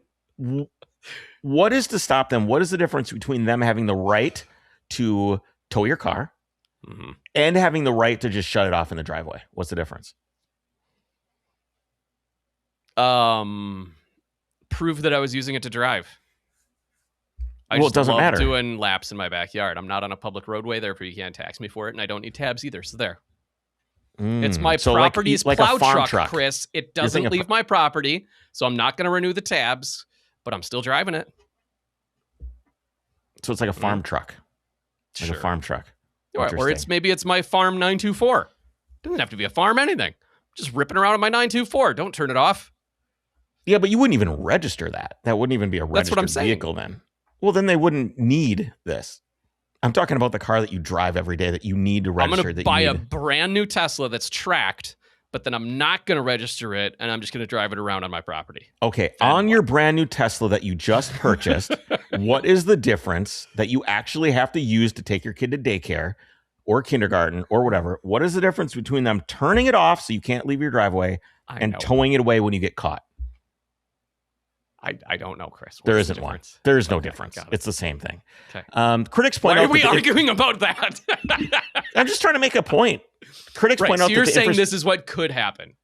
what is to stop them? What is the difference between them having the right to tow your car and having the right to just shut it off in the driveway? What's the difference? Prove that I was using it to drive. I Well, just it doesn't love matter. doing laps in my backyard. I'm not on a public roadway, therefore you can't tax me for it, and I don't need tabs either. So there. It's my So property's like a plow farm truck, truck. Chris. It You're doesn't thinking leave my property, so I'm not going to renew the tabs, but I'm still driving it. So it's like a farm truck. Like a farm truck. Or maybe it's my farm 924. Doesn't have to be a farm anything. Just ripping around on my 924. Don't turn it off. Yeah, but you wouldn't even register that. That wouldn't even be a That's what I'm registered saying. vehicle then. Well, then they wouldn't need this. I'm talking about the car that you drive every day that you need to register. I'm going to buy a brand new Tesla that's tracked, but then I'm not going to register it, and I'm just going to drive it around on my property. Okay, on your brand new Tesla that you just purchased, what is the difference that you actually have to use to take your kid to daycare or kindergarten or whatever? What is the difference between them turning it off so you can't leave your driveway and towing it away when you get caught? I don't know, Chris. There isn't one. There is no difference. It's the same thing. Okay. Critics point out. Why are we arguing about that? I'm just trying to make a point. Critics point out so you're that saying this is what could happen.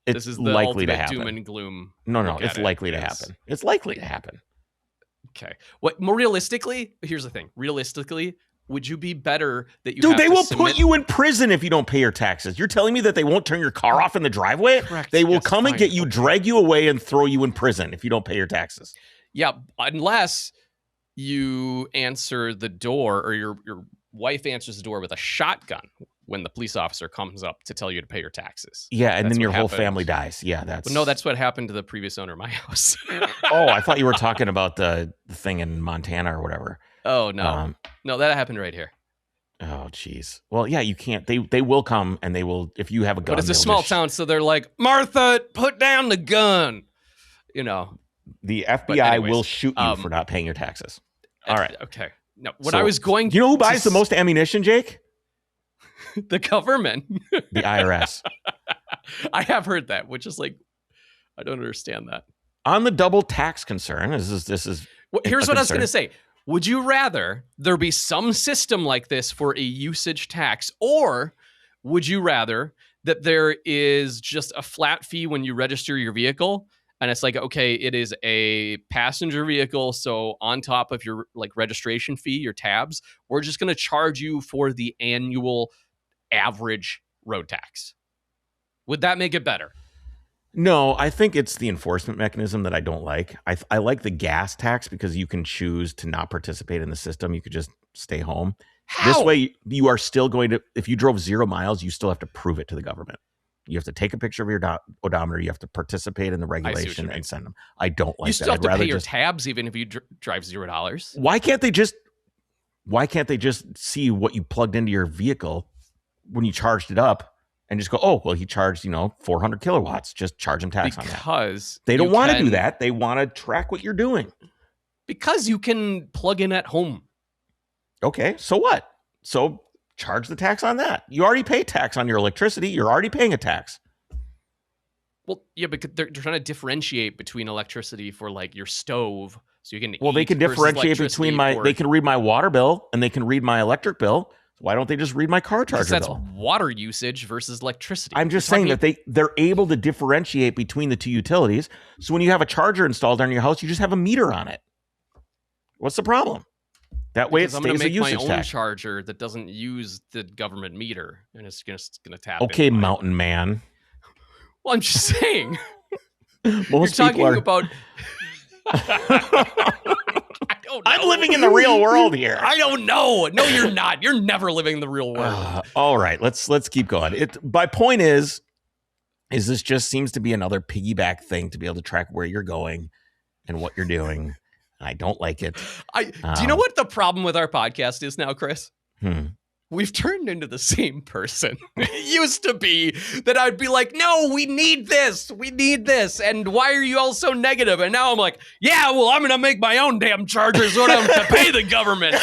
It's this is the likely to ultimate happen. doom and gloom. No, it's likely to happen. It's likely to happen. Okay. What more realistically? Here's the thing. Realistically, would you be better that you? Dude, they will put you in prison if you don't pay your taxes. You're telling me that they won't turn your car off in the driveway? Correct. They will come and get you, drag you away, and throw you in prison if you don't pay your taxes. Yeah, unless you answer the door or your wife answers the door with a shotgun when the police officer comes up to tell you to pay your taxes. Yeah, and then your whole family dies. Yeah, But no, that's what happened to the previous owner of my house. Oh, I thought you were talking about the thing in Montana or whatever. Oh, no. No, that happened right here. Oh, geez. Well, yeah, you can't. They will come and they will, if you have a gun. But it's a small town, so they're like, Martha, put down the gun. You know. The FBI will shoot you for not paying your taxes. All right. Okay. No, what I was going You know who buys the most ammunition, Jake? The government. The IRS. I have heard that, which is like, I don't understand that. On the double tax concern, this is here's what I was going to say. Would you rather there be some system like this for a usage tax, or would you rather that there is just a flat fee when you register your vehicle? And it's like, okay, it is a passenger vehicle. So on top of your like registration fee, your tabs, we're just going to charge you for the annual average road tax. Would that make it better? No, I think it's the enforcement mechanism that I don't like. I like the gas tax because you can choose to not participate in the system. You could just stay home. How? This way, you are still going to, if you drove 0 miles, you still have to prove it to the government. You have to take a picture of your odometer. You have to participate in the regulation and send them. I don't like that. You still have to pay your tabs even if you drive $0. Why can't they just see what you plugged into your vehicle when you charged it up and just go, oh, well, he charged, 400 kilowatts. Just charge him tax on that. Because they don't want to do that. They want to track what you're doing. Because you can plug in at home. Okay, so what? So charge the tax on that. You already pay tax on your electricity. You're already paying a tax. Well, yeah, because they're trying to differentiate between electricity for like your stove, so you can. Well, they can differentiate between they can read my water bill and they can read my electric bill. Why don't they just read my car charger bill? That's water usage versus electricity. I'm just saying that they're able to differentiate between the two utilities. So when you have a charger installed on your house, you just have a meter on it. What's the problem? That way, it stays a usage tax. I'm going to make my own charger that doesn't use the government meter, and it's just going to tap. Okay, mountain man. Well, I'm just saying. Most people are about. I'm living in the real world here. I don't know. No, you're not. You're never living in the real world. All right, let's keep going. My point is this just seems to be another piggyback thing to be able to track where you're going and what you're doing. And I don't like it. Do you know what the problem with our podcast is now, Chris? we've turned into the same person. It used to be that I'd be like, no, we need this. And why are you all so negative? And now I'm like, yeah, well, I'm going to make my own damn chargers so I don't have to pay the government.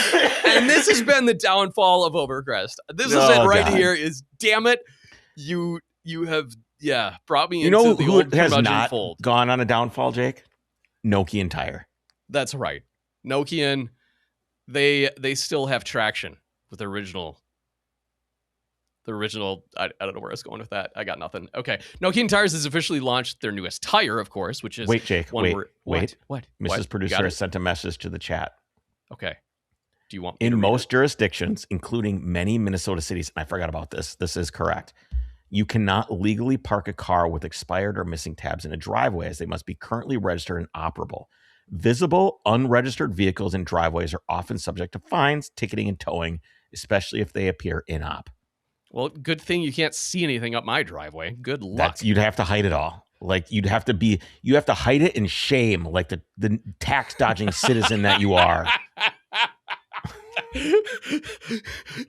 And this has been the downfall of Overcrest. This is it right here is, damn it, you have, brought me into the old has curmudgeon not fold. gone on a downfall, Jake? Nokian Tire. That's right. Nokian, they still have traction with the original, I don't know where I was going with that. I got nothing. Okay. Nokian Tires has officially launched their newest tire, of course, which is... Wait, Jake, wait. What? Mrs. Producer has sent a message to the chat. Okay. Do you want me In to read most it? jurisdictions, including many Minnesota cities, and I forgot about this, this is correct, you cannot legally park a car with expired or missing tabs in a driveway, as they must be currently registered and operable. Visible, unregistered vehicles in driveways are often subject to fines, ticketing, and towing, especially if they appear in-op. Well, good thing you can't see anything up my driveway. Good luck. You'd have to hide it all. Like you have to hide it in shame, like the tax dodging citizen that you are.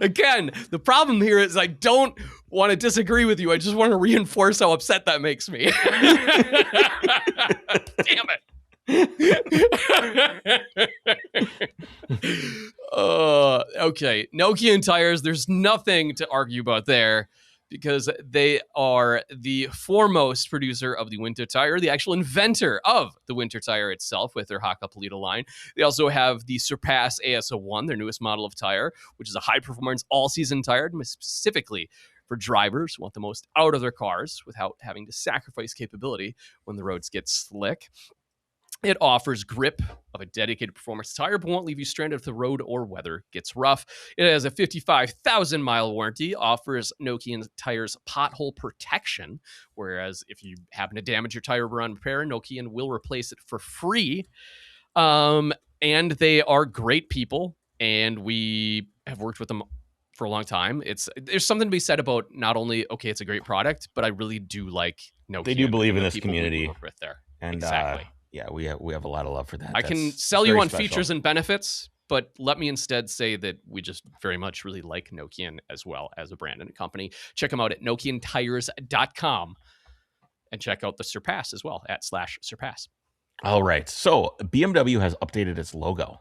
Again, the problem here is I don't want to disagree with you. I just want to reinforce how upset that makes me. Damn it. Okay. Nokian Tires, there's nothing to argue about there because they are the foremost producer of the winter tire, the actual inventor of the winter tire itself with their Haka Polito line. They also have the Surpass ASO1, their newest model of tire, which is a high-performance all-season tire, specifically for drivers who want the most out of their cars without having to sacrifice capability when the roads get slick. It offers grip of a dedicated performance tire, but won't leave you stranded if the road or weather gets rough. It has a 55,000-mile warranty, offers Nokian tires pothole protection, whereas if you happen to damage your tire or repair, Nokian will replace it for free. And they are great people, and we have worked with them for a long time. There's something to be said about not only, okay, it's a great product, but I really do like Nokian. They do believe in this people community. we work with there. And exactly. Yeah, we have a lot of love for that. I can sell you on features and benefits, but let me instead say that we just very much really like Nokian as well as a brand and a company. Check them out at nokiantires.com and check out the Surpass as well at /Surpass. All right. So BMW has updated its logo.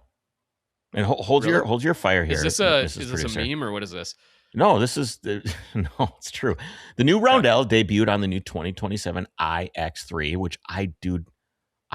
And hold your fire here. Is this a meme or what is this? No, this is no, it's true. The new Roundel debuted on the new 2027 iX3, which I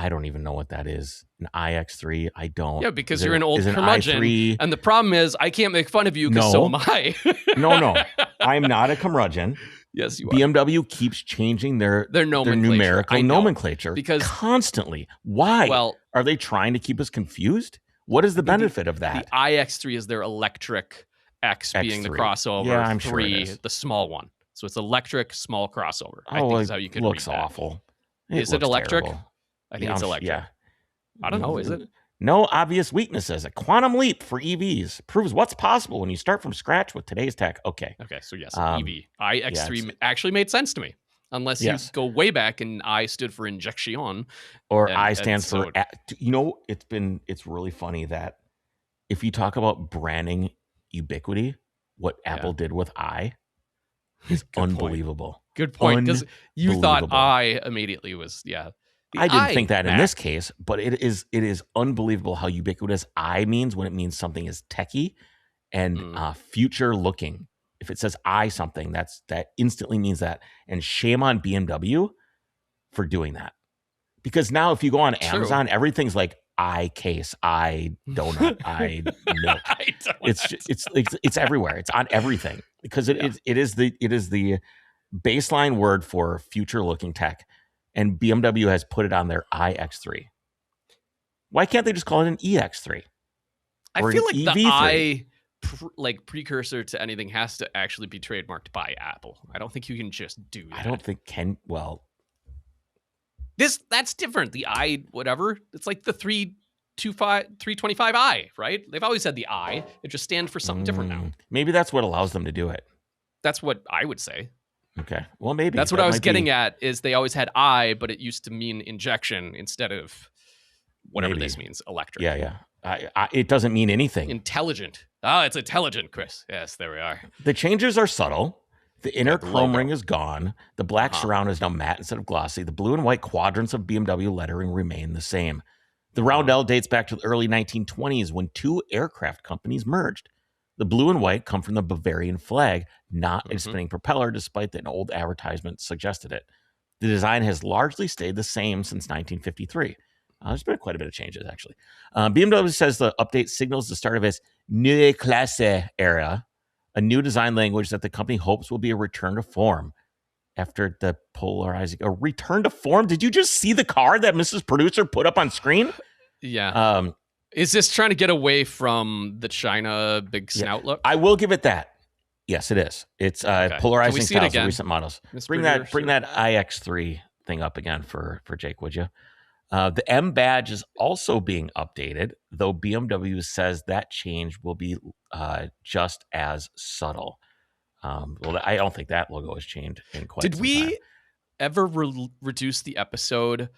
don't even know what that is. An iX3, I don't. Yeah, because you're an old curmudgeon. i3... And the problem is I can't make fun of you because so am I. No. I'm not a curmudgeon. Yes, you are. BMW keeps changing their numerical nomenclature because constantly. Why? Well, are they trying to keep us confused? What is the benefit of that? The iX3 is their electric X being the crossover. Yeah, I'm 3, sure the small one. So it's electric small crossover. I think is how you could looks read that. Awful. Is it electric? Terrible. I think it's electric. Yeah. I don't know. Is it? No obvious weaknesses. A quantum leap for EVs proves what's possible when you start from scratch with today's tech. Okay. So yes, EV. iX3 actually made sense to me. Unless you go way back and I stood for injection. Or I stands for, it's really funny that if you talk about branding ubiquity, what Apple did with I is unbelievable. Good point. Because you thought I immediately was, I didn't think that in this case, but it is unbelievable how ubiquitous I means when it means something is techie and future looking. If it says I something, that instantly means that. And shame on BMW for doing that. Because now if you go on Amazon, everything's like I case, I donut, I milk. It's everywhere. It's on everything because it is the baseline word for future looking tech. And BMW has put it on their iX3. Why can't they just call it an EX3? I feel like the precursor to anything has to actually be trademarked by Apple. I don't think you can just do that. I don't think that's different. The I whatever. It's like the 325i, right? They've always had the I. It just stands for something different now. Maybe that's what allows them to do it. That's what I would say. Okay. Well, maybe. That's what I was getting at is they always had I, but it used to mean injection instead of whatever this means, electric. Yeah. It doesn't mean anything. Intelligent. Oh, it's intelligent, Chris. Yes, there we are. The changes are subtle. The inner the chrome logo. ring is gone. The black surround is now matte instead of glossy. The blue and white quadrants of BMW lettering remain the same. The roundel dates back to the early 1920s when two aircraft companies merged. The blue and white come from the Bavarian flag, not a spinning propeller, despite that an old advertisement suggested it. The design has largely stayed the same since 1953. There's been quite a bit of changes, actually. BMW says the update signals the start of its Neue Klasse era, a new design language that the company hopes will be a return to form after the polarizing. A return to form? Did you just see the card that Mrs. Producer put up on screen? Yeah. Is this trying to get away from the China big snout look? I will give it that. Yes, it is. It's polarizing styles of recent models. Bring that iX3 thing up again for Jake, would you? The M badge is also being updated, though BMW says that change will be just as subtle. Well, I don't think that logo has changed in quite some time. Did we ever reduce the episode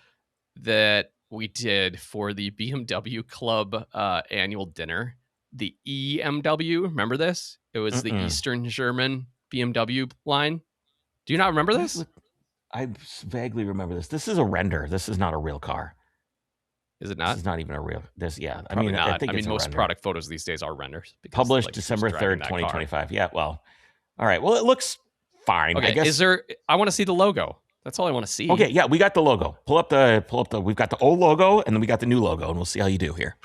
that we did for the BMW Club annual dinner? The EMW, remember this? It was the Eastern German BMW line. Do you not remember this? I vaguely remember this. This is a render. This is not a real car. Is it not? This is not even a real. Not. I mean, I think most product photos these days are renders. Published December 3rd, 2025. Yeah, well, all right. Well, it looks fine. Okay, I guess. I want to see the logo. That's all I want to see. Okay, yeah, we got the logo. Pull up the. We've got the old logo, and then we got the new logo, and we'll see how you do here.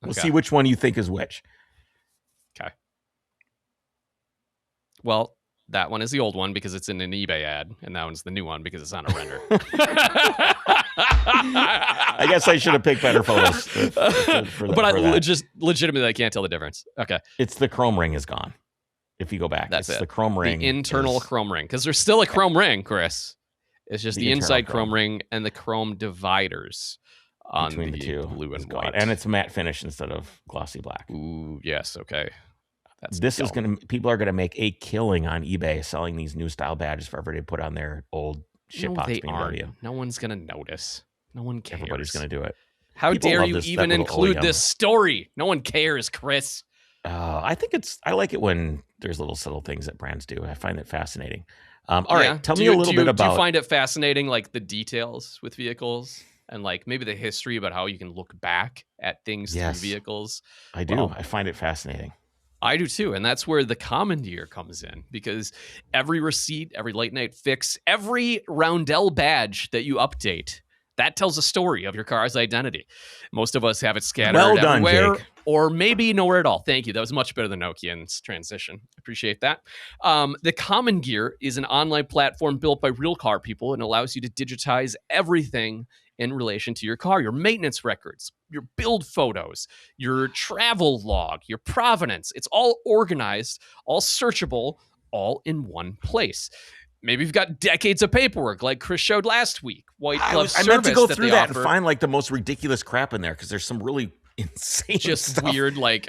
We'll see which one you think is which. Okay. Well, that one is the old one because it's in an eBay ad, and that one's the new one because it's on a render. I guess I should have picked better photos. Just legitimately, I can't tell the difference. Okay. It's the chrome ring is gone. If you go back, that's it. The chrome ring. The internal chrome ring. Because there's still a chrome ring, Chris. It's just the inside chrome ring and the chrome dividers on between the two, blue and white. And it's a matte finish instead of glossy black. Ooh, yes. Okay. People are gonna make a killing on eBay selling these new style badges for everybody to put on their old shitbox BMW. No one's gonna notice. No one cares. Everybody's gonna do it. How dare you even include this story? No one cares, Chris. I like it when there's little subtle things that brands do. I find it fascinating. All right, tell me a little bit about. Do you find it fascinating, like the details with vehicles? And like maybe the history about how you can look back at things through vehicles. I do. I find it fascinating. I do too. And that's where the commandeer comes in, because every receipt, every late night fix, every roundel badge that you update, that tells a story of your car's identity. Most of us have it scattered everywhere, Jake. Or maybe nowhere at all. Thank you. That was much better than Nokian's transition. Appreciate that. The Commandeer is an online platform built by real car people and allows you to digitize everything in relation to your car, your maintenance records, your build photos, your travel log, your provenance. It's all organized, all searchable, all in one place. Maybe you've got decades of paperwork like Chris showed last week. White glove service. I meant to go through that and find like the most ridiculous crap in there because there's some really insane stuff. Weird, like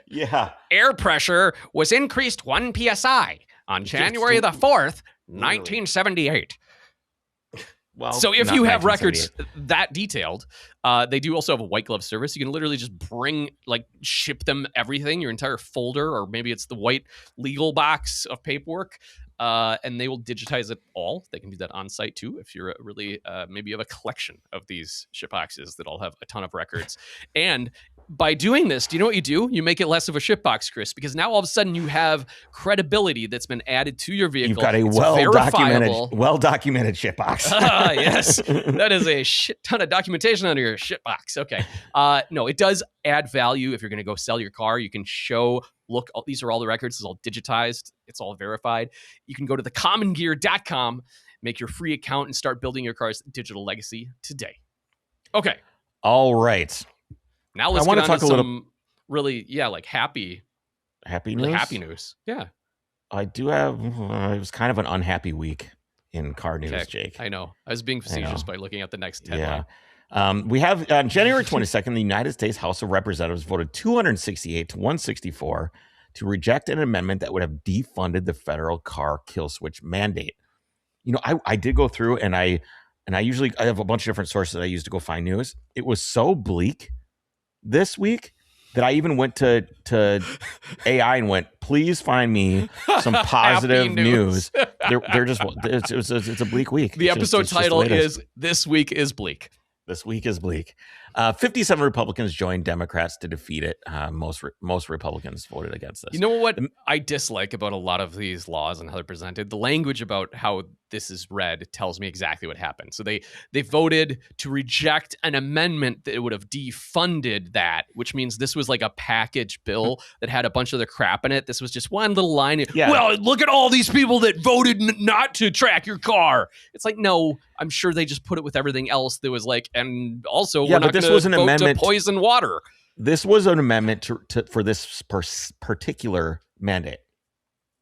air pressure was increased 1 psi on January the 4th, 1978. Well, so if you have records that detailed, they do also have a white glove service. You can literally just ship them everything, your entire folder, or maybe it's the white legal box of paperwork, and they will digitize it all. They can do that on site too if you're really, maybe you have a collection of these ship boxes that all have a ton of records. And by doing this, do you know what you do? You make it less of a shipbox, Chris, because now all of a sudden you have credibility that's been added to your vehicle. You've got a well-documented shipbox. Yes, that is a shit ton of documentation on your shitbox. Okay, no, it does add value if you're going to go sell your car. You can show, look, these are all the records. It's all digitized. It's all verified. You can go to thecommongear.com, make your free account, and start building your car's digital legacy today. Okay. All right. Now let's get on to some really, happy news. Happy news. Yeah. I do have. It was kind of an unhappy week in car news, Jake. I know. I was being facetious by looking at the next headline. We have on January 22nd, the United States House of Representatives voted 268 to 164 to reject an amendment that would have defunded the federal car kill switch mandate. You know, I did go through and I have a bunch of different sources that I use to go find news. It was so bleak this week that I even went to AI and went, please find me some positive news. They're just it's a bleak week. The episode title the is "This Week is Bleak." This week is bleak. 57 Republicans joined Democrats to defeat it. Most Republicans voted against this. You know what I dislike about a lot of these laws and how they're presented? The language about how this is read tells me exactly what happened. So they voted to reject an amendment that would have defunded that, which means this was like a package bill that had a bunch of the crap in it. This was just one little line. Yeah. Well, look at all these people that voted not to track your car. It's like, no, I'm sure they just put it with everything else that was like, and also we're not going to vote to poison water. This was an amendment for this particular mandate.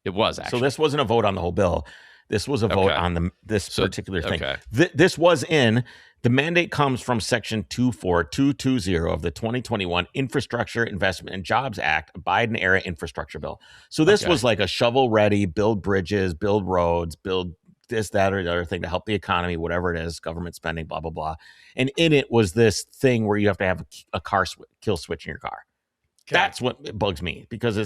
It was actually. So this wasn't a vote on the whole bill. This was a vote on this particular thing. Okay. This was in the mandate comes from Section 24220 of the 2021 Infrastructure Investment and Jobs Act, a Biden era infrastructure bill. So this was like a shovel ready, build bridges, build roads, build this, that, or the other thing to help the economy, whatever it is, government spending, blah, blah, blah. And in it was this thing where you have to have a kill switch in your car. Okay. That's what bugs me, because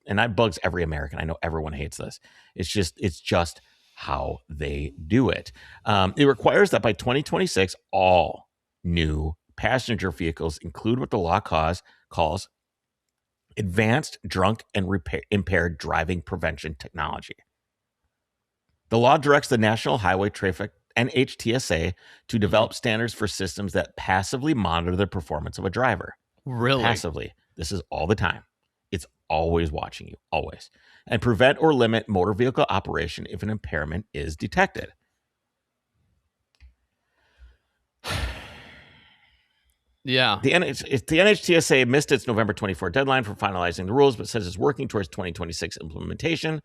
and that bugs every American. I know everyone hates this. It's just how they do it. It requires that by 2026, all new passenger vehicles include what the law calls advanced drunk and impaired driving prevention technology. The law directs the National Highway Traffic NHTSA to develop standards for systems that passively monitor the performance of a driver. Really? Passively. This is all the time. It's always watching you, always. And prevent or limit motor vehicle operation if an impairment is detected. Yeah. The NHTSA missed its November 24 deadline for finalizing the rules, but says it's working towards 2026 implementation.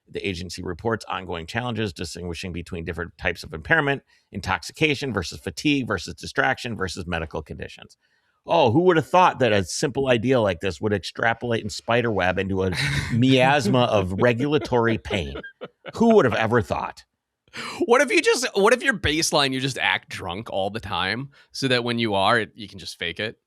The agency reports ongoing challenges distinguishing between different types of impairment, intoxication versus fatigue versus distraction versus medical conditions. Oh, who would have thought that a simple idea like this would extrapolate and spiderweb into a miasma of regulatory pain? Who would have ever thought? What if your baseline, you just act drunk all the time so that when you are, you can just fake it?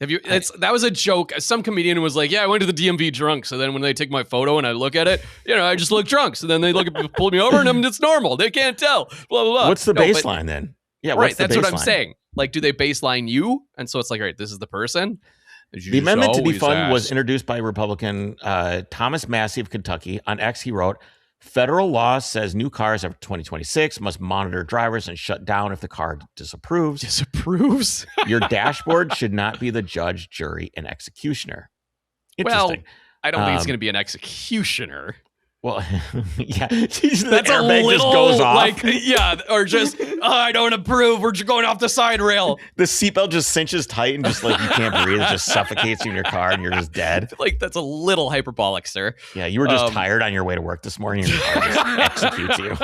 That was a joke. Some comedian was like, yeah, I went to the DMV drunk. So then when they take my photo and I look at it, I just look drunk. So then they pull me over and it's normal. They can't tell. Blah, blah, blah. What's the baseline then? Yeah, right. That's what I'm saying. Like, do they baseline you? And so it's like, all right, this is the person. The amendment to defund was introduced by Republican Thomas Massey of Kentucky. On X, he wrote, federal law says new cars after 2026 must monitor drivers and shut down if the car disapproves. Disapproves? Your dashboard should not be the judge, jury, and executioner. Well, Interesting. I don't think it's going to be an executioner. Well, yeah, that's a little just goes off. Like, yeah, or just I don't approve. We're just going off the side rail. The seatbelt just cinches tight and just like you can't breathe. It just suffocates you in your car and you're just dead. Like that's a little hyperbolic, sir. Yeah, you were just tired on your way to work this morning. And your car just executes you.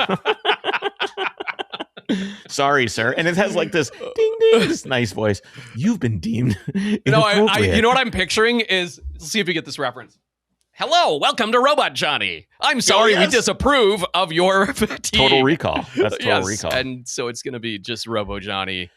Sorry, sir. And it has like this ding ding, this nice voice. You've been deemed. I you know what I'm picturing is. Let's see if you get this reference. Hello, welcome to Robot Johnny. I'm sorry we disapprove of your fatigue. Total Recall. That's Total Recall. And so it's going to be just Robo Johnny.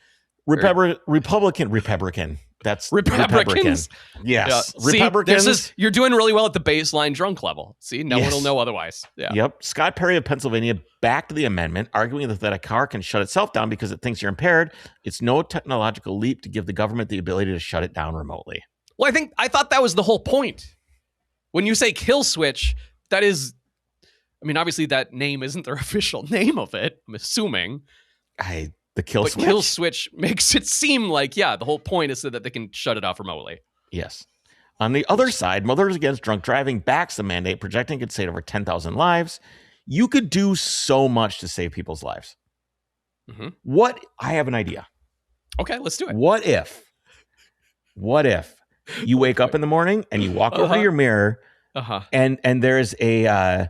Republican. That's Republicans. Yes. See, Republicans. You're doing really well at the baseline drunk level. See, no one will know otherwise. Yeah. Yep. Scott Perry of Pennsylvania backed the amendment, arguing that a car can shut itself down because it thinks you're impaired. It's no technological leap to give the government the ability to shut it down remotely. Well, I thought that was the whole point. When you say kill switch, that is, obviously that name isn't their official name of it, I'm assuming. The kill switch? Kill switch makes it seem like, the whole point is so that they can shut it off remotely. Yes. On the other side, Mothers Against Drunk Driving backs the mandate, projecting it could save over 10,000 lives. You could do so much to save people's lives. Mm-hmm. I have an idea. Okay, let's do it. What if you wake up in the morning and you walk over your mirror, and there's an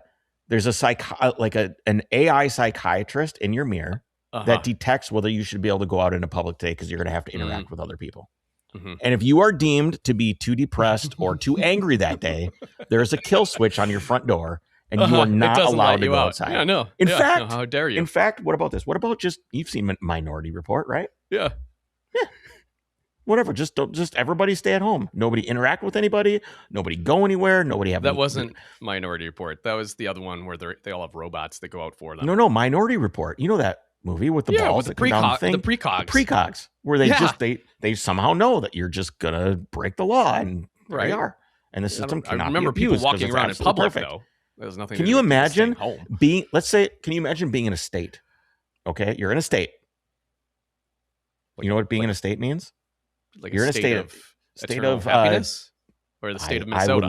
AI psychiatrist in your mirror that detects whether you should be able to go out into public today because you're going to have to interact with other people. Mm-hmm. And if you are deemed to be too depressed or too angry that day, there's a kill switch on your front door, and you are not allowed to go outside. Yeah, no. In fact, how dare you? In fact, what about this? What about just you've seen Minority Report, right? Yeah. whatever. Just everybody stay at home. Nobody interact with anybody. Nobody go anywhere. Nobody have. That wasn't Minority Report. That was the other one where they all have robots that go out for them. No, Minority Report. You know that movie with the balls with that come down the thing? the precogs. The precogs, where they somehow know that you're just gonna break the law, and there they are. And the system cannot. I remember be abused people walking around in public perfect. though. There was nothing. Can you imagine home. being? Let's say, can you imagine being in a state? Okay, you're in a state. You know what being in a state means? Like you're in a state of happiness, or the state of Minnesota.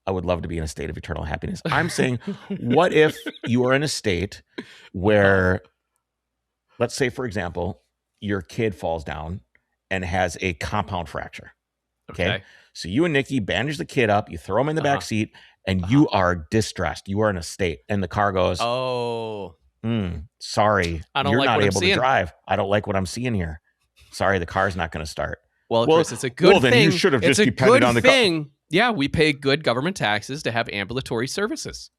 I would love to be in a state of eternal happiness. I'm saying, what if you are in a state where, let's say, for example, your kid falls down and has a compound fracture. Okay. So you and Nikki bandage the kid up, you throw him in the back seat, and you are distressed. You are in a state, and the car goes, sorry, you're not able to drive. I don't like what I'm seeing here. Sorry, the car's not going to start. Well, Chris, it's a good thing. Then you should have just depended on the car. Yeah, we pay good government taxes to have ambulatory services.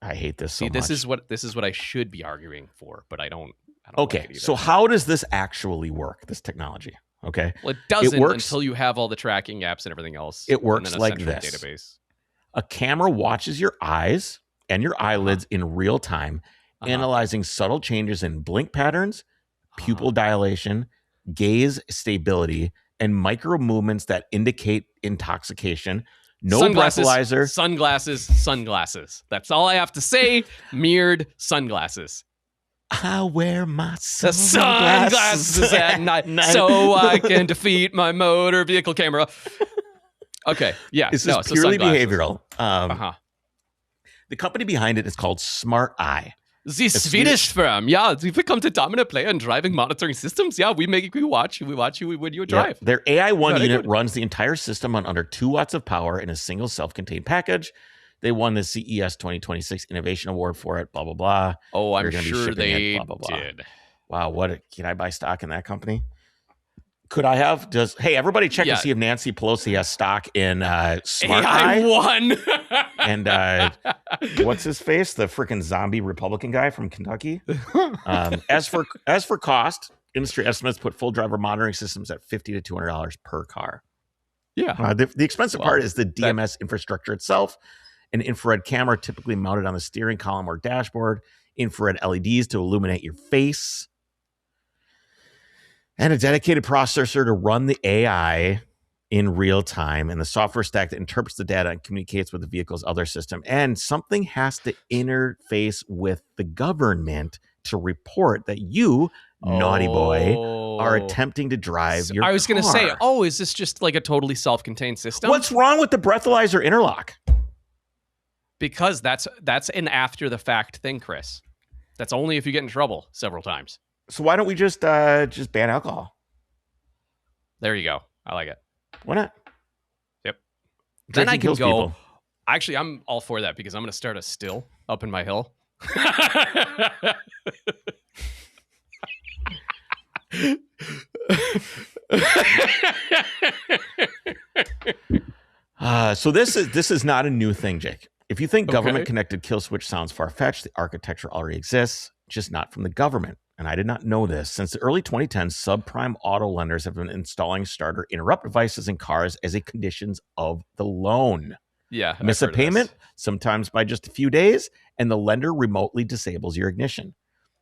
I hate this so much. This is what I should be arguing for, but I don't. Okay, so how does this actually work? This technology? Okay, well, it doesn't until you have all the tracking apps and everything else. It works like this: database. A camera watches your eyes and your eyelids in real time, analyzing subtle changes in blink patterns, pupil dilation, gaze stability, and micro movements that indicate intoxication. No breathalyzer. Sunglasses. That's all I have to say. Mirrored sunglasses. I wear my sunglasses at night so I can defeat my motor vehicle camera. Okay, yeah. This is purely behavioral. The company behind it is called Smart Eye. The Swedish firm, yeah, we've become the dominant player in driving monitoring systems. Yeah, we watch you when you drive. Yeah, their AI1 unit runs the entire system on under 2 watts of power in a single self-contained package. They won the CES 2026 Innovation Award for it, blah, blah, blah. Oh, I'm sure they did. Wow, can I buy stock in that company? Could I have? Hey, everybody check to see if Nancy Pelosi has stock in Smart Eye. AI1. And what's his face? The freaking zombie Republican guy from Kentucky. As for cost, industry estimates put full driver monitoring systems at $50 to $200 per car. Yeah. The expensive part is the DMS infrastructure itself. An infrared camera typically mounted on the steering column or dashboard, infrared LEDs to illuminate your face, and a dedicated processor to run the AI in real time, and the software stack that interprets the data and communicates with the vehicle's other system. And something has to interface with the government to report that you, naughty boy, are attempting to drive your car. I was going to say, is this just like a totally self-contained system? What's wrong with the breathalyzer interlock? Because that's an after-the-fact thing, Chris. That's only if you get in trouble several times. So why don't we just ban alcohol? There you go. I like it. Why not? Yep. Drinking then I can go. People. Actually, I'm all for that because I'm going to start a still up in my hill. So this is not a new thing, Jake. If you think government-connected kill switch sounds far-fetched, the architecture already exists, just not from the government. And I did not know this. Since the early 2010s, subprime auto lenders have been installing starter interrupt devices in cars as a conditions of the loan. Yeah. Miss a payment, sometimes by just a few days, and the lender remotely disables your ignition.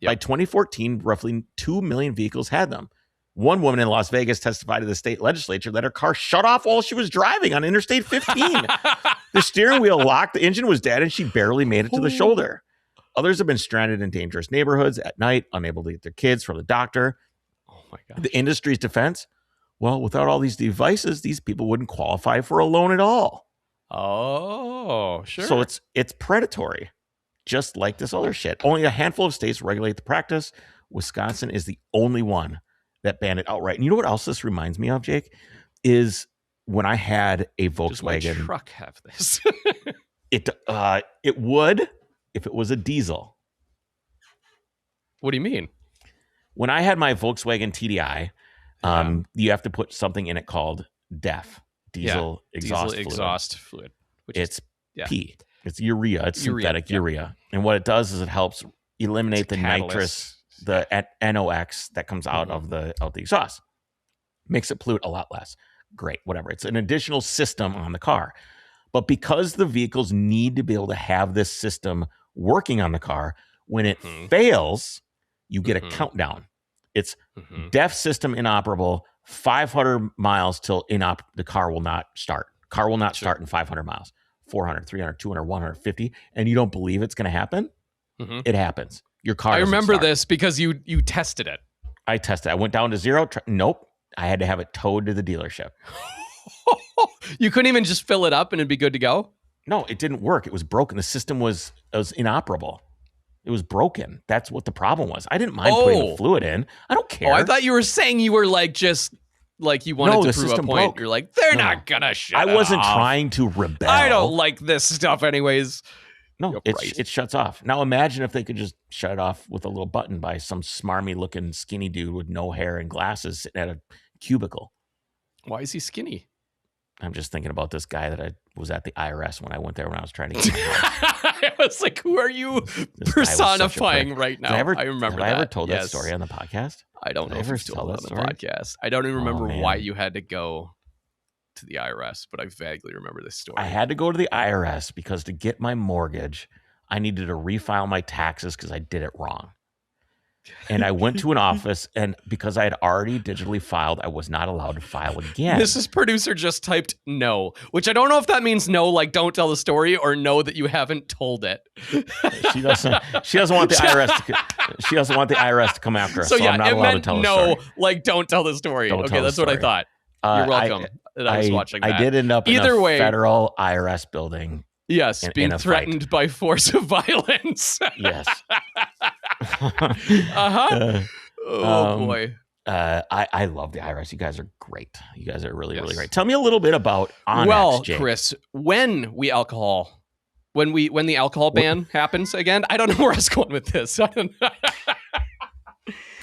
By 2014, roughly 2 million vehicles had them. One woman in Las Vegas testified to the state legislature that her car shut off while she was driving on Interstate 15. The steering wheel locked, the engine was dead, and she barely made it to the shoulder. Others have been stranded in dangerous neighborhoods at night, unable to get their kids from the doctor. Oh my God. The industry's defense, well, without all these devices, these people wouldn't qualify for a loan at all. Oh, sure. So it's predatory, just like this other shit. Only a handful of states regulate the practice. Wisconsin is the only one that banned it outright. And you know what else this reminds me of, Jake? Is when I had a Volkswagen. Does my truck have this? It would if it was a diesel. What do you mean? When I had my Volkswagen TDI, you have to put something in it called DEF, diesel exhaust fluid. Which it's P. It's urea. It's synthetic urea. And what it does is it helps eliminate the nitrous, the NOx that comes out of the exhaust. makes it pollute a lot less. Great, whatever. It's an additional system on the car. But because the vehicles need to be able to have this system working on the car, when it fails, you get a countdown. It's DEF system inoperable, 500 miles till the car will not start. Car will not start in 500 miles, 400, 300, 200, 150. And you don't believe it's going to happen? It happens. Your car I remember start. this because you tested it. I tested. I went down to 0. Nope. I had to have it towed to the dealership. You couldn't even just fill it up and it'd be good to go? No, it didn't work. It was broken. The system was inoperable. It was broken. That's what the problem was. I didn't mind putting the fluid in. I don't care. Oh, I thought you were saying you were like just like you wanted to prove a point. Broke. You're like, they're not gonna shut I wasn't off. trying to rebel. I don't like this stuff anyways. No, it shuts off. Now imagine if they could just shut it off with a little button by some smarmy looking skinny dude with no hair and glasses sitting at a cubicle. Why is he skinny? I'm just thinking about this guy that I was at the IRS when I went there when I was trying to get my house. I was like, who are you personifying right now? I remember that. Have I ever told that story on the podcast? I don't know if you've told it on the podcast. I don't even remember why you had to go to the IRS, but I vaguely remember this story. I had to go to the IRS because to get my mortgage, I needed to refile my taxes because I did it wrong. And I went to an office, and because I had already digitally filed, I was not allowed to file again. Mrs. Producer just typed no, which I don't know if that means no, like don't tell the story, or no that you haven't told it. She doesn't want the IRS to. She doesn't want the IRS to come after us. So yeah, I'm not allowed to tell the story. Like don't tell the story. Okay, that's what I thought. You're welcome. I was watching that. I did end up in a federal IRS building. Yes, being threatened by force of violence. Yes. Boy. I love the IRS. You guys are great. You guys are really, really great. Tell me a little bit about Onyx, Well, Jake. Chris, when the alcohol ban happens again, I don't know where I was going with this. I don't know.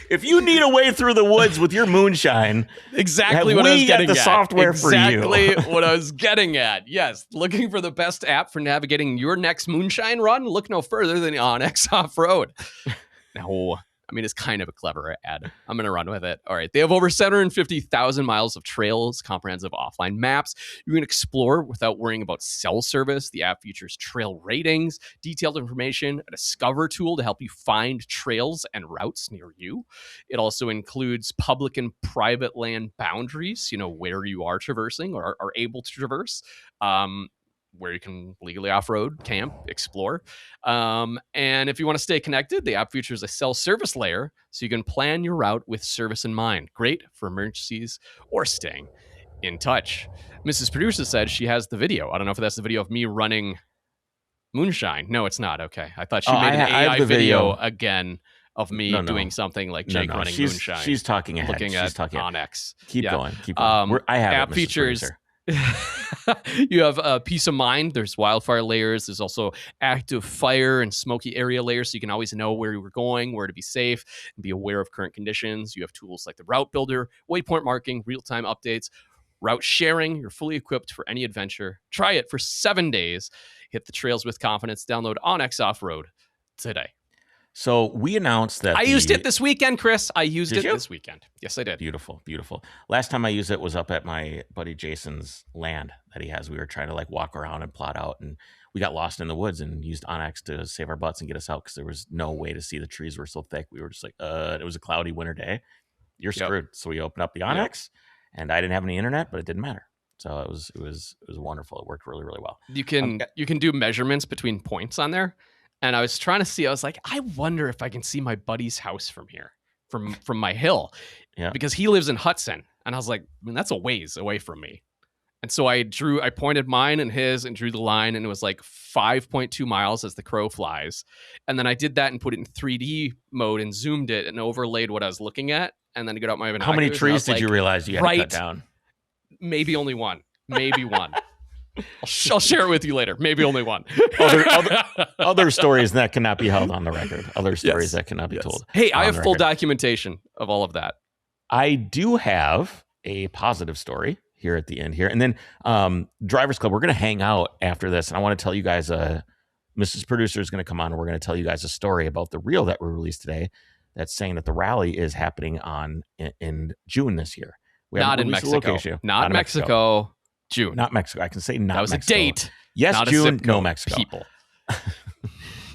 If you need a way through the woods with your moonshine, exactly what I was getting at. The software for you. Exactly what I was getting at. Yes, looking for the best app for navigating your next moonshine run? Look no further than Onyx Off-Road. No, I mean, it's kind of a clever ad. I'm going to run with it. All right. They have over 750,000 miles of trails, comprehensive offline maps. You can explore without worrying about cell service. The app features trail ratings, detailed information, a discover tool to help you find trails and routes near you. It also includes public and private land boundaries, where you are traversing or are able to traverse. Where you can legally off-road, camp, explore. And if you want to stay connected, the app features a self-service layer so you can plan your route with service in mind. Great for emergencies or staying in touch. Mrs. Producer said she has the video. I don't know if that's the video of me running moonshine. No, it's not. Okay. I thought she made an AI video again of me doing something like Jake running moonshine. She's talking ahead. Looking at Onyx. Keep going. I have app it, Mrs. features. Producer. You have peace of mind. There's wildfire layers. There's also active fire and smoky area layers, so you can always know where you were going, where to be safe, and be aware of current conditions. You have tools like the route builder, waypoint marking, real-time updates, route sharing. You're fully equipped for any adventure. Try it for 7 days. Hit the trails with confidence. Download Onyx Off-Road today. So we announced that I used it this weekend, Chris. I used it you? this weekend. Yes, I did. Beautiful, beautiful. Last time I used it was up at my buddy Jason's land that he has. We were trying to walk around and plot out, and we got lost in the woods and used Onyx to save our butts and get us out because there was no way to see. The trees were so thick. We were just like, it was a cloudy winter day. You're screwed. So we opened up the Onyx, and I didn't have any internet, but it didn't matter. So it was wonderful. It worked really, really well. You can do measurements between points on there. And I was trying to see, I was like, I wonder if I can see my buddy's house from here, from my hill. Yeah. Because he lives in Hudson. And I was like, that's a ways away from me. And so I pointed mine and his and drew the line, and it was like 5.2 miles as the crow flies. And then I did that and put it in 3D mode and zoomed it and overlaid what I was looking at. And then I got out my binoculars. How many trees did you realize you had to cut down? Maybe only one. Maybe one. I'll share it with you later. Maybe only one. Other stories that cannot be held on the record. Other stories that cannot be told. Hey, I have full documentation of all of that. I do have a positive story here at the end here. And then Drivers Club, we're going to hang out after this. And I want to tell you guys, Mrs. Producer is going to come on and we're going to tell you guys a story about the reel that we released today that's saying that the rally is happening in June this year. We haven't Not in released the Mexico. location. Not Mexico. June. Not Mexico. I can say not That was Mexico. a date. Yes, not June, a zip no code. Mexico. People.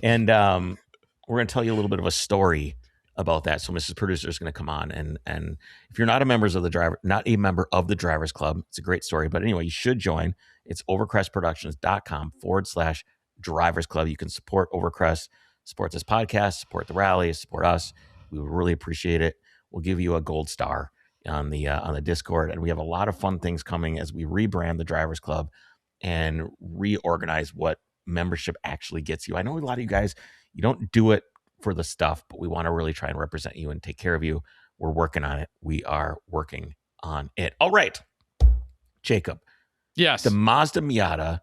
And we're going to tell you a little bit of a story about that. So Mrs. Producer is going to come on, and if you're not a member of the Drivers Club, it's a great story. But anyway, you should join. It's overcrestproductions.com/Drivers Club. You can support Overcrest, support this podcast, support the rally, support us. We would really appreciate it. We'll give you a gold star on the Discord, and we have a lot of fun things coming as we rebrand the Drivers Club and reorganize what membership actually gets you. I know a lot of you guys, you don't do it for the stuff, but we want to really try and represent you and take care of you. We're working on it. We are working on it. All right, Jacob. Yes. The Mazda Miata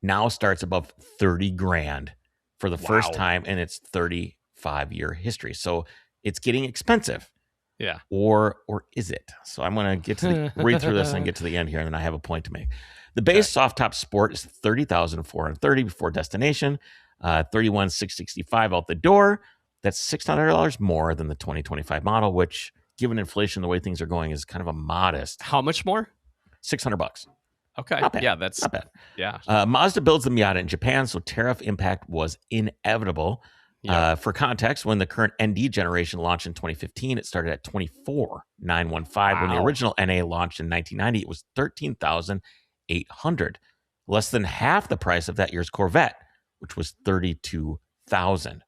now starts above 30 grand for the first time in its 35-year history. So it's getting expensive. Yeah. Or is it? So I'm going to read through this and get to the end here, and then I have a point to make. The base soft top sport is $30,430 before destination, $31,665 out the door. That's $600 more than the 2025 model, which, given inflation, the way things are going, is kind of a modest How much more? $600. Okay. Not bad. Yeah, that's Not bad. Yeah. Mazda builds the Miata in Japan, so tariff impact was inevitable. Yeah. For context, when the current ND generation launched in 2015, it started at $24,915. When the original NA launched in 1990, it was $13,800, less than half the price of that year's Corvette, which was $32,000.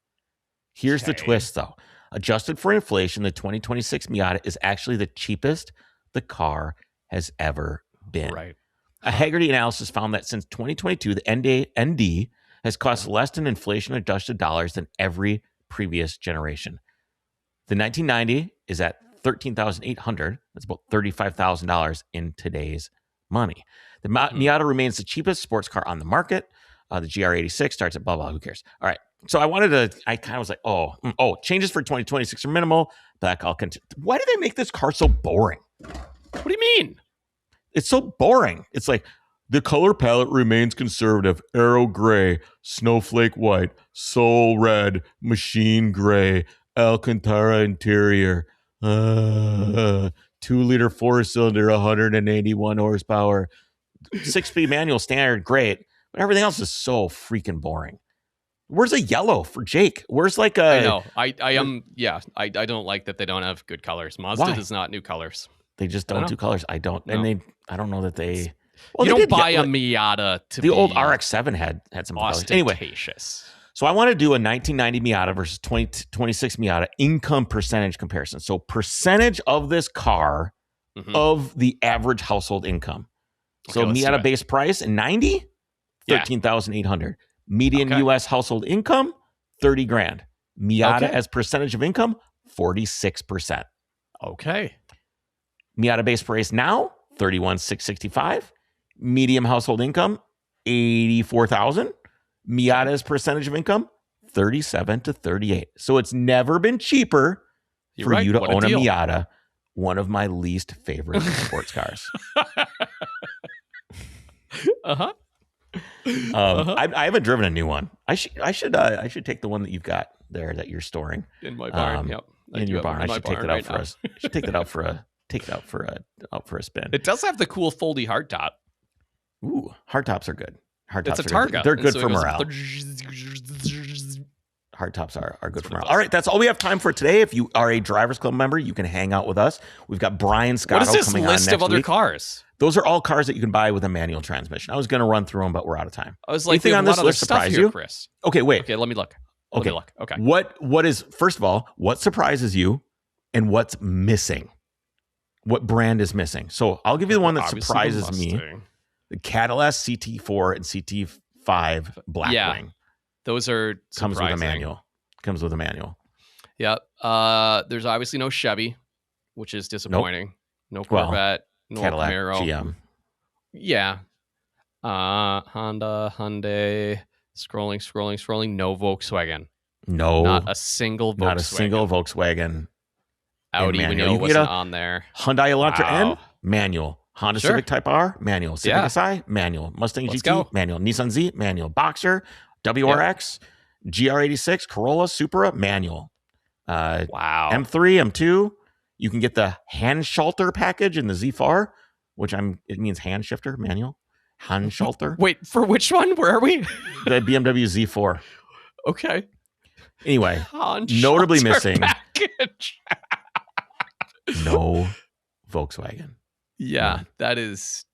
Here's the twist, though. Adjusted for inflation, the 2026 Miata is actually the cheapest the car has ever been. Right. A Hagerty analysis found that since 2022, the ND has cost less in inflation-adjusted dollars than every previous generation. The 1990 is at $13,800. That's about $35,000 in today's money. The Miata remains the cheapest sports car on the market. The GR86 starts at blah, blah, who cares? All right. So I kind of was like, changes for 2026 are minimal. But I'll continue. Why do they make this car so boring? What do you mean? It's so boring. It's like, the color palette remains conservative. Aero gray, snowflake white, soul red, machine gray, Alcantara interior, 2-liter 4-cylinder, 181 horsepower, 6-speed manual standard, great. But everything else is so freaking boring. Where's a yellow for Jake? Where's like a... I know. I don't like that they don't have good colors. Mazda does not do colors. They just don't do colors. I don't. No. And I don't know that they... Well, you don't buy a Miata to the be old RX-7 had some colors. Anyway, so I want to do a 1990 Miata versus 2026 Miata income percentage comparison. So percentage of this car of the average household income. So Miata base price in 90, $13,800. Median U.S. household income, 30 grand. Miata as percentage of income, 46%. Okay. Miata base price now, $31,665. Medium household income, $84,000. Miata's percentage of income, 37 to 38. So it's never been cheaper for you to own a Miata, one of my least favorite sports cars. I haven't driven a new one. I should take the one that you've got there that you're storing in my barn. Yep, in your barn. I should take that out for us. I should take that out for a spin. It does have the cool foldy hardtop. Ooh, hardtops are good. It's a Targa. They're good for morale. Hardtops are good for morale. All right, that's all we have time for today. If you are a Drivers Club member, you can hang out with us. We've got Brian Scott coming on next week. What is this list of other cars? Those are all cars that you can buy with a manual transmission. I was going to run through them, but we're out of time. I was like, anything on this list surprise you, Chris? Okay, wait. Okay, let me look. Okay. Okay. What is, first of all, what surprises you and what's missing? What brand is missing? So I'll give you the one that surprises me. The Cadillac CT4 and CT5 Blackwing. Those are surprising. Comes with a manual. Yep. There's obviously no Chevy, which is disappointing. No Corvette. No Cadillac, Camaro. GM. Yeah. Honda, Hyundai. Scrolling. No Volkswagen. No. Not a single Volkswagen. Audi, we know wasn't on there. Hyundai Elantra N, manual. Honda Civic Type R, manual. Civic SI, manual. Mustang GT, manual. Nissan Z, manual. Boxer, WRX, GR86, Corolla, Supra, manual. M3, M2, You can get the Handschalter package in the Z4, which it means hand shifter manual. Handschalter. Wait, for which one? Where are we? The BMW Z4. Okay. Anyway, Handschalter notably missing. package. No Volkswagen. Yeah, that is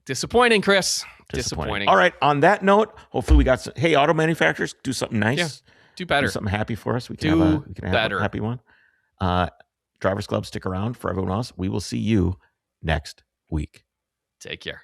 disappointing, Chris. Disappointing. All right. On that note, hopefully we got some. Hey, auto manufacturers, do something nice. Yeah, do better. Do something happy for us. We can have a happy one. Drivers Club, stick around. For everyone else, we will see you next week. Take care.